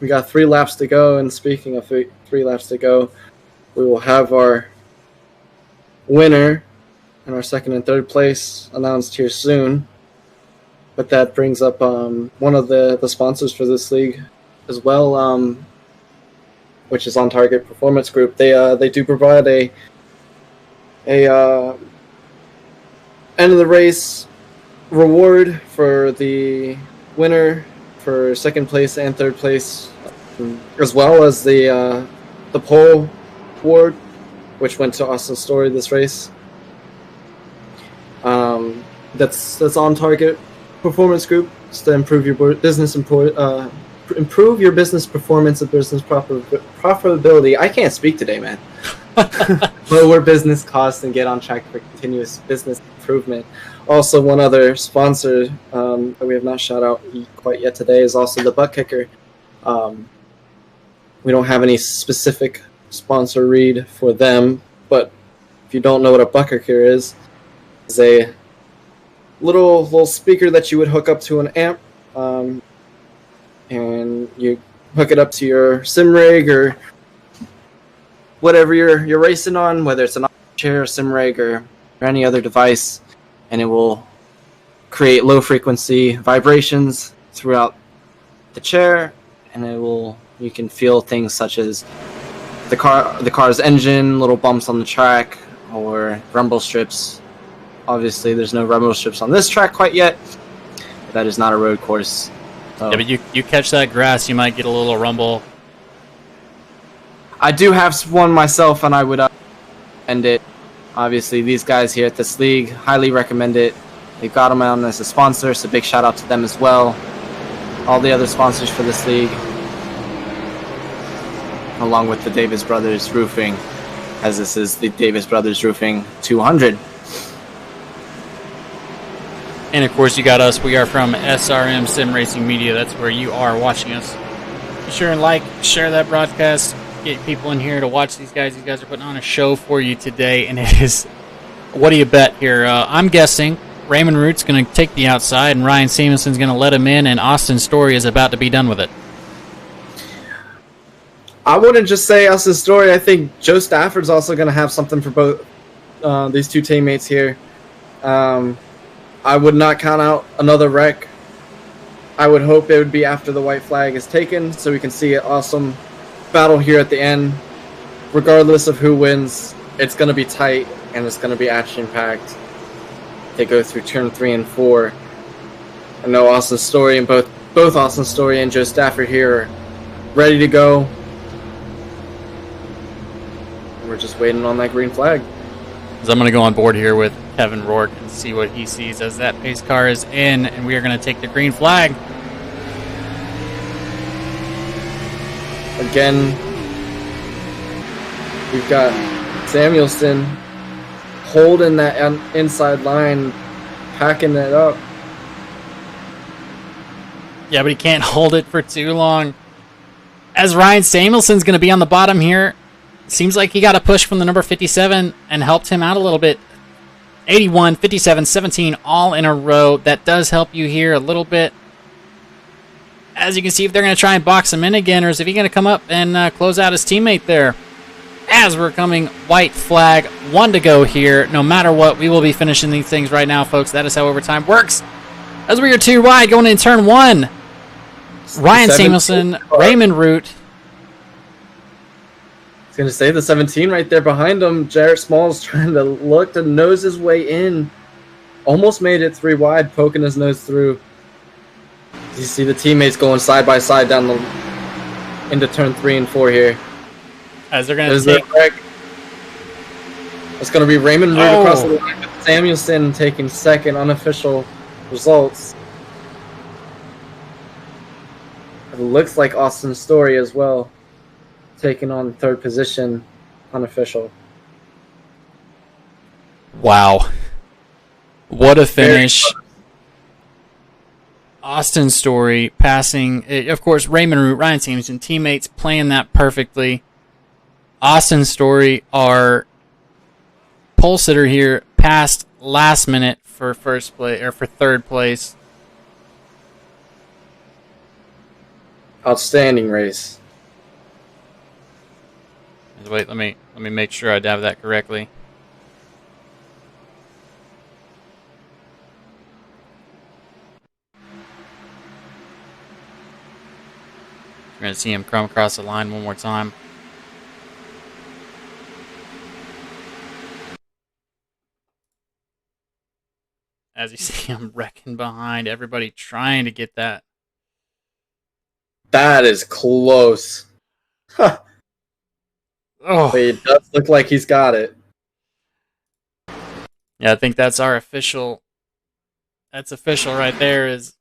Speaker 3: We got 3 laps to go, and speaking of 3 laps to go, we will have our winner and our 2nd and 3rd place announced here soon. But that brings up one of the sponsors for this league as well, which is On Target Performance Group. They do provide a end of the race reward for the winner for 2nd place and 3rd place, as well as the pole award, which went to Austin Story this race. That's On Target Performance Group. It's to improve your business improve your business performance and business profitability. I can't speak today, man. Lower business costs and get on track for continuous business improvement. Also, one other sponsor that we have not shout out quite yet today is also the ButtKicker. We don't have any specific sponsor read for them, but if you don't know what a ButtKicker is, it's a little speaker that you would hook up to an amp, and you hook it up to your sim rig or whatever you're racing on, whether it's an chair, sim rig, or any other device, and it will create low frequency vibrations throughout the chair, and you can feel things such as the car's engine, little bumps on the track, or rumble strips. Obviously, there's no rumble strips on this track quite yet. But that is not a road course. So.
Speaker 2: Yeah, but you catch that grass, you might get a little rumble.
Speaker 3: I do have one myself, and I would end it. Obviously, these guys here at this league, highly recommend it. They've got them on as a sponsor, so big shout out to them as well. All the other sponsors for this league, along with the Davis Brothers Roofing, as this is the Davis Brothers Roofing 200.
Speaker 2: And of course, you got us. We are from SRM Sim Racing Media. That's where you are watching us. Be sure and share that broadcast. Get people in here to watch these guys. These guys are putting on a show for you today, and it is. What do you bet here? I'm guessing Raymond Root's going to take the outside, and Ryan Stevenson's going to let him in, and Austin Story is about to be done with it.
Speaker 3: I wouldn't just say Austin's story. I think Joe Stafford's also going to have something for both these two teammates here. I would not count out another wreck. I would hope it would be after the white flag is taken so we can see an awesome battle here at the end. Regardless of who wins, it's going to be tight and it's going to be action-packed. They go through turn 3 and 4. I know Austin's story and both Austin's story and Joe Stafford here are ready to go. We're just waiting on that green flag.
Speaker 2: So I'm going to go on board here with Kevin Rourke and see what he sees as that pace car is in, and we are going to take the green flag.
Speaker 3: Again, we've got Samuelson holding that inside line, packing it up.
Speaker 2: Yeah, but he can't hold it for too long. As Ryan Samuelson's going to be on the bottom here. Seems like he got a push from the number 57 and helped him out a little bit. 81, 57, 17, all in a row. That does help you here a little bit. As you can see, if they're going to try and box him in again, or is he going to come up and close out his teammate there? As we're coming, white flag, 1 to go here. No matter what, we will be finishing these things right now, folks. That is how overtime works. As we are 2 wide, going in turn 1. Ryan Samuelson, Raymond Root.
Speaker 3: Going to say the 17 right there behind him. Jarrett Smalls trying to look to nose his way in. Almost made it 3 wide, poking his nose through. You see the teammates going side by side down into turn 3 and 4 here.
Speaker 2: As they're going to take...
Speaker 3: It's going to be Raymond Root across the line with Samuelson taking second. Unofficial results. It looks like Austin's story as well. Taking on 3rd position, unofficial.
Speaker 2: Wow. What a finish. Austin Story passing, of course, Raymond Root, Ryan Samuelson, teammates playing that perfectly. Austin Story, our pole sitter here, passed last minute for first place or for 3rd place.
Speaker 3: Outstanding race.
Speaker 2: Wait, let me make sure I have that correctly. We're going to see him come across the line one more time. As you see him wrecking behind, everybody trying to get that.
Speaker 3: That is close. Huh.
Speaker 2: Oh,
Speaker 3: but it does look like he's got it.
Speaker 2: Yeah, I think that's our official. That's official right there. Of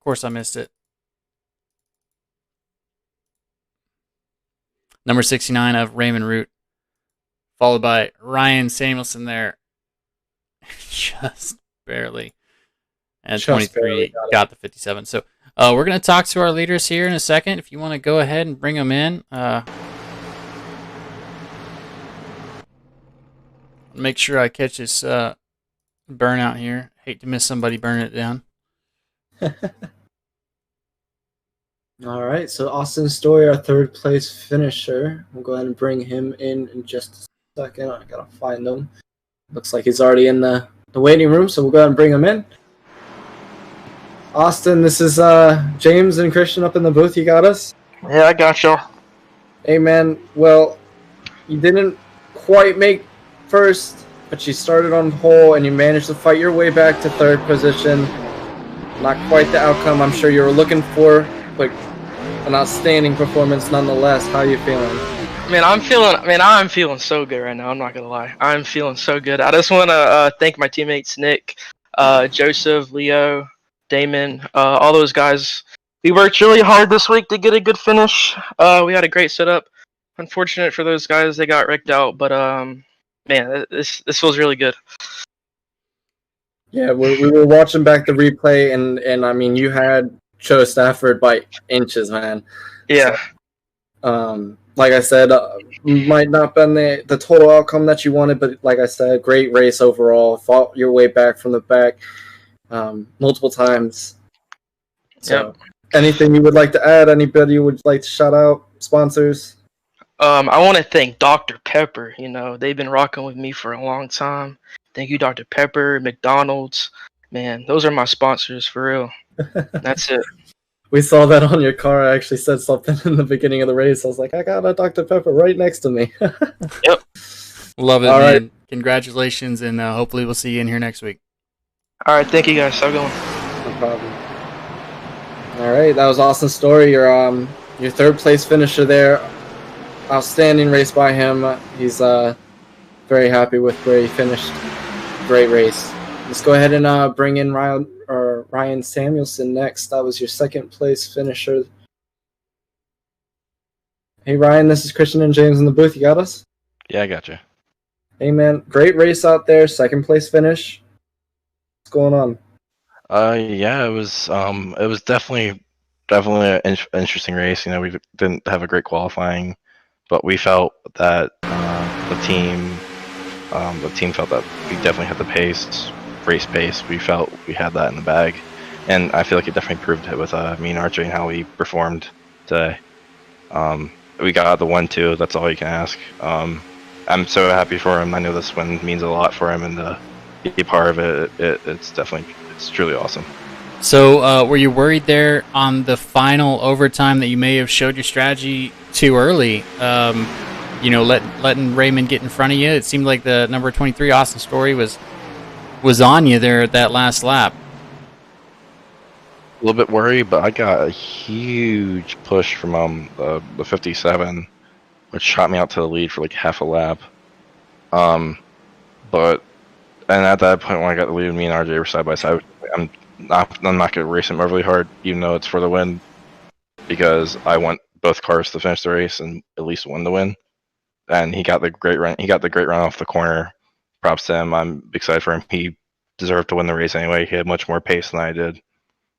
Speaker 2: course I missed it. Number 69 of Raymond Root, followed by Ryan Samuelson there. Just barely. And just 23 got the 57. So we're going to talk to our leaders here in a second. If you want to go ahead and bring them in. Make sure I catch this burnout here. Hate to miss somebody burning it down.
Speaker 3: All right, so Austin Story, our 3rd place finisher. We'll go ahead and bring him in just a second. I gotta find him. Looks like he's already in the waiting room, so we'll go ahead and bring him in. Austin, this is James and Christian up in the booth. You got us?
Speaker 4: Yeah, I got y'all.
Speaker 3: Hey, man. Well, you didn't quite make first, but you started on pole and you managed to fight your way back to 3rd position. Not quite the outcome I'm sure you were looking for, but an outstanding performance nonetheless. How are you feeling?
Speaker 4: I'm feeling so good right now. I'm not gonna lie. I'm feeling so good. I just want to thank my teammates Nick, Joseph, Leo, Damon, all those guys. We worked really hard this week to get a good finish. We had a great setup. Unfortunate for those guys, they got wrecked out, but man, this feels really good.
Speaker 3: Yeah, we were watching back the replay, and I mean, you had Joe Stafford by inches, man.
Speaker 4: Yeah.
Speaker 3: So, like I said, might not been the total outcome that you wanted, but like I said, great race overall. Fought your way back from the back multiple times. So, Anything you would like to add? Anybody you would like to shout out? Sponsors?
Speaker 4: I want to thank Dr. Pepper. You know, they've been rocking with me for a long time. Thank you, Dr. Pepper, McDonald's. Man, those are my sponsors for real. That's it.
Speaker 3: We saw that on your car. I actually said something in the beginning of the race. I was like, I got a Dr. Pepper right next to me.
Speaker 4: Yep.
Speaker 2: Love it,
Speaker 3: All
Speaker 2: man.
Speaker 3: right.
Speaker 2: Congratulations, and hopefully we'll see you in here next week.
Speaker 4: All right, thank you guys. Have a good one.
Speaker 3: No problem. All right, that was Austin Story, your third place finisher there. Outstanding race by him. He's very happy with where he finished. Great race. Let's go ahead and bring in Ryan Samuelson next. That was your second place finisher. Hey Ryan, this is Christian and James in the booth. You got us?
Speaker 6: Yeah, I got you.
Speaker 3: Hey man, great race out there. Second place finish. What's going on?
Speaker 6: Yeah, it was definitely an interesting race. You know, we didn't have a great qualifying, but we felt that the team felt that we definitely had the race pace. We felt we had that in the bag, and I feel like it definitely proved it with me and RJ and how we performed today. We got the 1-2. That's all you can ask. I'm so happy for him. I know this win means a lot for him, and to be part of it, it's truly awesome.
Speaker 2: So, were you worried there on the final overtime that you may have showed your strategy too early? You know, letting Raymond get in front of you. It seemed like the number 23 Austin Story was on you there at that last lap.
Speaker 6: A little bit worried, but I got a huge push from the 57, which shot me out to the lead for like half a lap. And at that point when I got the lead, me and RJ were side by side. I'm not going to race him overly hard, even though it's for the win, because I want both cars to finish the race and at least one to win. And he got the great run. He got the great run off the corner. Props to him. I'm excited for him. He deserved to win the race anyway. He had much more pace than I did.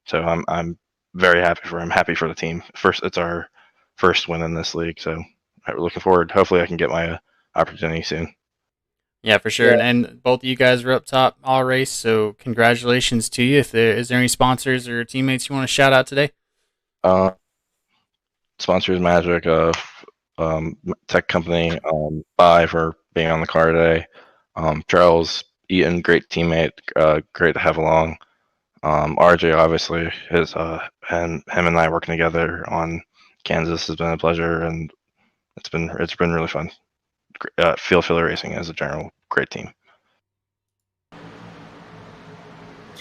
Speaker 6: So I'm very happy for him. Happy for the team. It's our first win in this league. So we're looking forward. Hopefully I can get my opportunity soon.
Speaker 2: Yeah, for sure.
Speaker 3: Yeah.
Speaker 2: And both of you guys were up top all race, so congratulations to you. Is there any sponsors or teammates you want to shout out today?
Speaker 6: Sponsors Magic, tech company, Bye for being on the car today. Charles Eaton, great teammate, great to have along. RJ, obviously, and him and I working together on Kansas has been a pleasure, and it's been really fun. Field Filler Racing as a general, great team.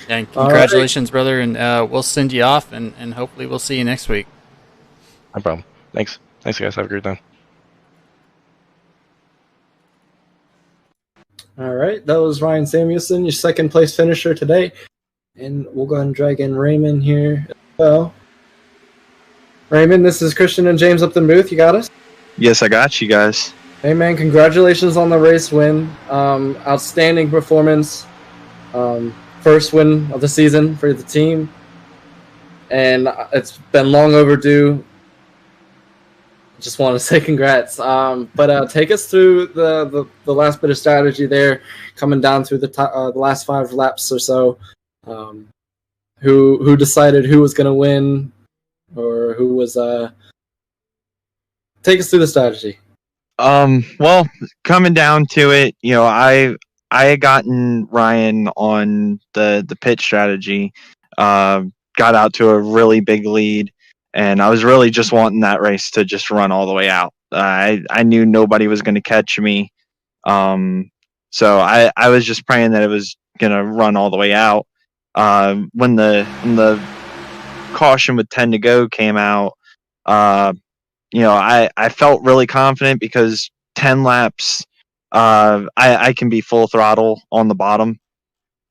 Speaker 2: And congratulations, brother, and we'll send you off, and hopefully we'll see you next week.
Speaker 6: No problem. Thanks, guys. Have a great time.
Speaker 3: All right, that was Ryan Samuelson, your second place finisher today. And we'll go ahead and drag in Raymond here as well. Raymond, this is Christian and James up in the booth. You got us?
Speaker 7: Yes, I got you guys.
Speaker 3: Hey, man, congratulations on the race win. Outstanding performance. First win of the season for the team. And it's been long overdue. Just want to say congrats. But take us through the last bit of strategy there, coming down through the last 5 laps or so. Who decided who was going to win, or who was take us through the strategy.
Speaker 7: Well, coming down to it, you know, I had gotten Ryan on the pit strategy, got out to a really big lead, and I was really just wanting that race to just run all the way out. I knew nobody was going to catch me, so I was just praying that it was going to run all the way out. When the caution with 10 to go came out, you know, I felt really confident because 10 laps, I can be full throttle on the bottom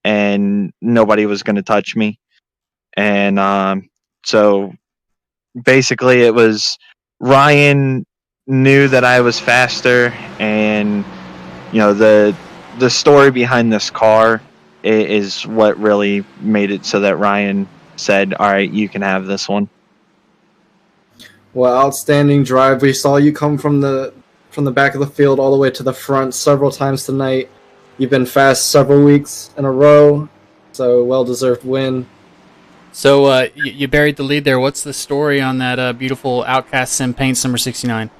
Speaker 7: and nobody was going to touch me. And so basically it was Ryan knew that I was faster, and, you know, the story behind this car is what really made it so that Ryan said, all right, you can have this one.
Speaker 3: Well, outstanding drive. We saw you come from the back of the field all the way to the front several times tonight. You've been fast several weeks in a row, so well-deserved win.
Speaker 2: So you buried the lead there. What's the story on that beautiful OutCast Sim Paints number 69?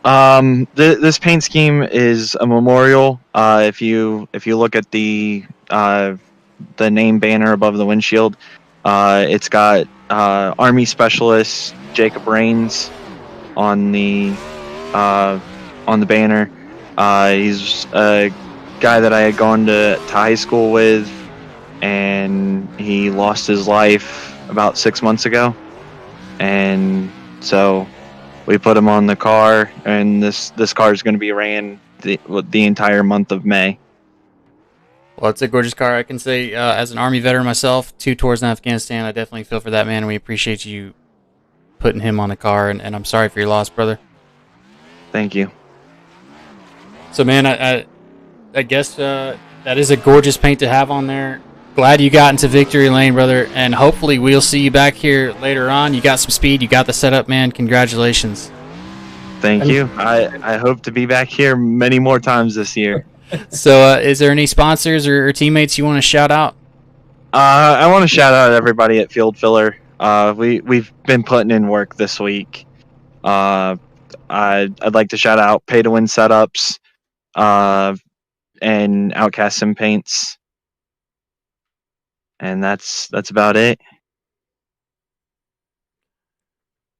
Speaker 7: This paint scheme is a memorial. If you look at the name banner above the windshield, it's got Army Specialist Jacob Rains on the banner. He's a guy that I had gone to high school with, and he lost his life about 6 months ago, and so we put him on the car, and this car is going to be ran the entire month of May.
Speaker 2: Well, it's a gorgeous car. I can say, as an Army veteran myself, 2 tours in Afghanistan, I definitely feel for that man. We appreciate you putting him on the car, and I'm sorry for your loss, brother.
Speaker 7: Thank you.
Speaker 2: So, man, I guess that is a gorgeous paint to have on there. Glad you got into victory lane, brother, and hopefully we'll see you back here later on. You got some speed. You got the setup, man. Congratulations.
Speaker 7: Thank you. I hope to be back here many more times this year.
Speaker 2: So, is there any sponsors or teammates you want to shout out?
Speaker 7: I want to shout out everybody at Field Filler. We've been putting in work this week. I'd like to shout out Pay to Win Setups, and OutCast Sim Paints, and that's about it.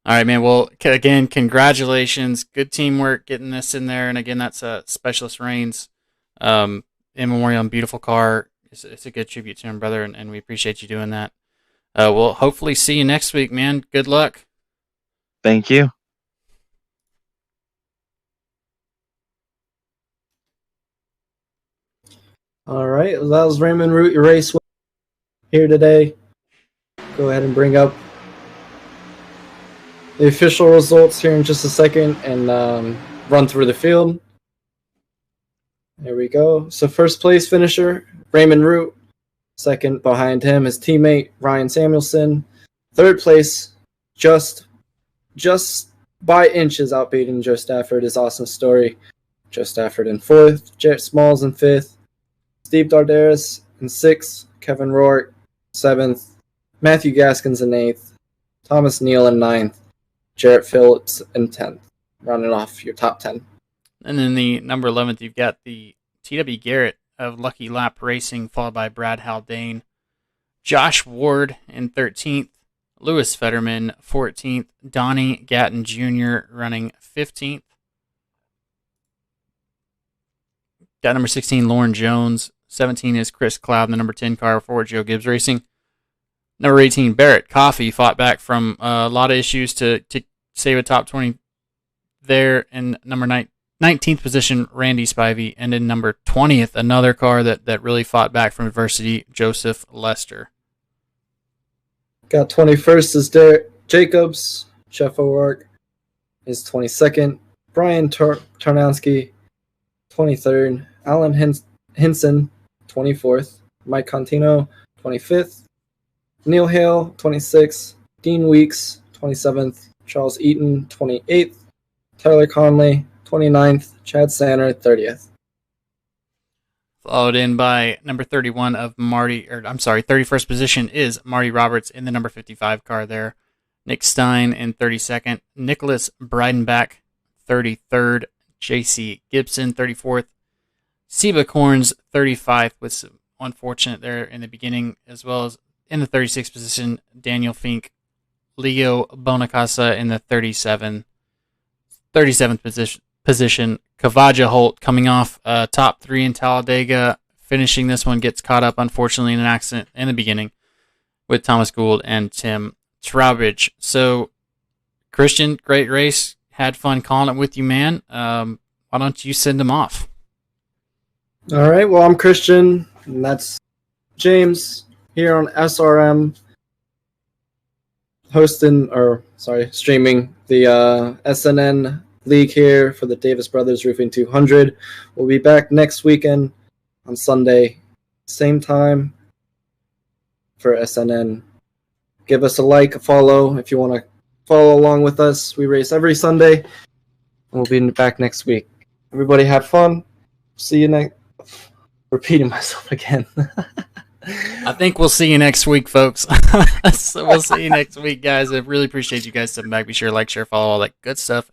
Speaker 2: All right, man. Well, again, congratulations. Good teamwork getting this in there. And again, that's Specialist Reigns in memoriam on beautiful car. It's a good tribute to him, brother, and we appreciate you doing that. We'll hopefully see you next week, man. Good luck.
Speaker 7: Thank you.
Speaker 3: All right, that was Raymond Root, your race here today. Go ahead and bring up the official results here in just a second and run through the field. There we go. So first place finisher, Raymond Root. Second behind him, his teammate, Ryan Samuelson. Third place, just by inches outbeating Joe Stafford, is Austin Story. Joe Stafford in fourth, Jarrett Smalls in fifth, Steve Darderis in sixth, Kevin Rourke seventh, Matthew Gaskins in eighth, Thomas Neal in ninth, Jarrett Phillips in 10th, rounding off your top 10.
Speaker 2: And then the number 11th, you've got the T.W. Garrett of Lucky Lap Racing, followed by Brad Haldane. Josh Ward in 13th, Lewis Fetterman 14th, Donnie Gatton Jr. running 15th. Got number 16, Lauren Jones. 17 is Chris Cloud in the number 10 car for Joe Gibbs Racing. Number 18, Barrett Coffey, fought back from a lot of issues to save a top 20 there. And number 19th position, Randy Spivey. And in number 20th, another car that really fought back from adversity, Joseph Lester.
Speaker 3: Got 21st is Derek Jacobs. Jeff O'Rourke is 22nd. Brian Tarnowski, 23rd. Alan Hinson, 24th. Mike Contino, 25th. Neil Hale, 26th. Dean Weeks, 27th. Charles Eaton, 28th. Tyler Conley, 29th. Chad Sanner, 30th.
Speaker 2: Followed in by number 31 of 31st position is Marty Roberts in the number 55 car there. Nick Stein in 32nd. Nicholas Breidenbach, 33rd. J.C. Gibson, 34th. Seba Corns, 35th, with some unfortunate there in the beginning, as well as in the 36th position, Daniel Fink. Leo Bonacasa in the 37th position. Kavaja Holt coming off top 3 in Talladega, finishing this one, gets caught up, unfortunately, in an accident in the beginning with Thomas Gould and Tim Trowbridge. So, Christian, great race. Had fun calling it with you, man. Why don't you send them off?
Speaker 3: All right. Well, I'm Christian, and that's James here on SRM, streaming the SNN League here for the Davis Brothers Roofing 200. We'll be back next weekend on Sunday, same time for SNN. Give us a like, a follow if you want to follow along with us. We race every Sunday, and we'll be back next week. Everybody have fun. See you next. Repeating myself again.
Speaker 2: I think we'll see you next week, folks. So we'll see you next week, guys. I really appreciate you guys sitting back. Be sure to like, share, follow, all that good stuff.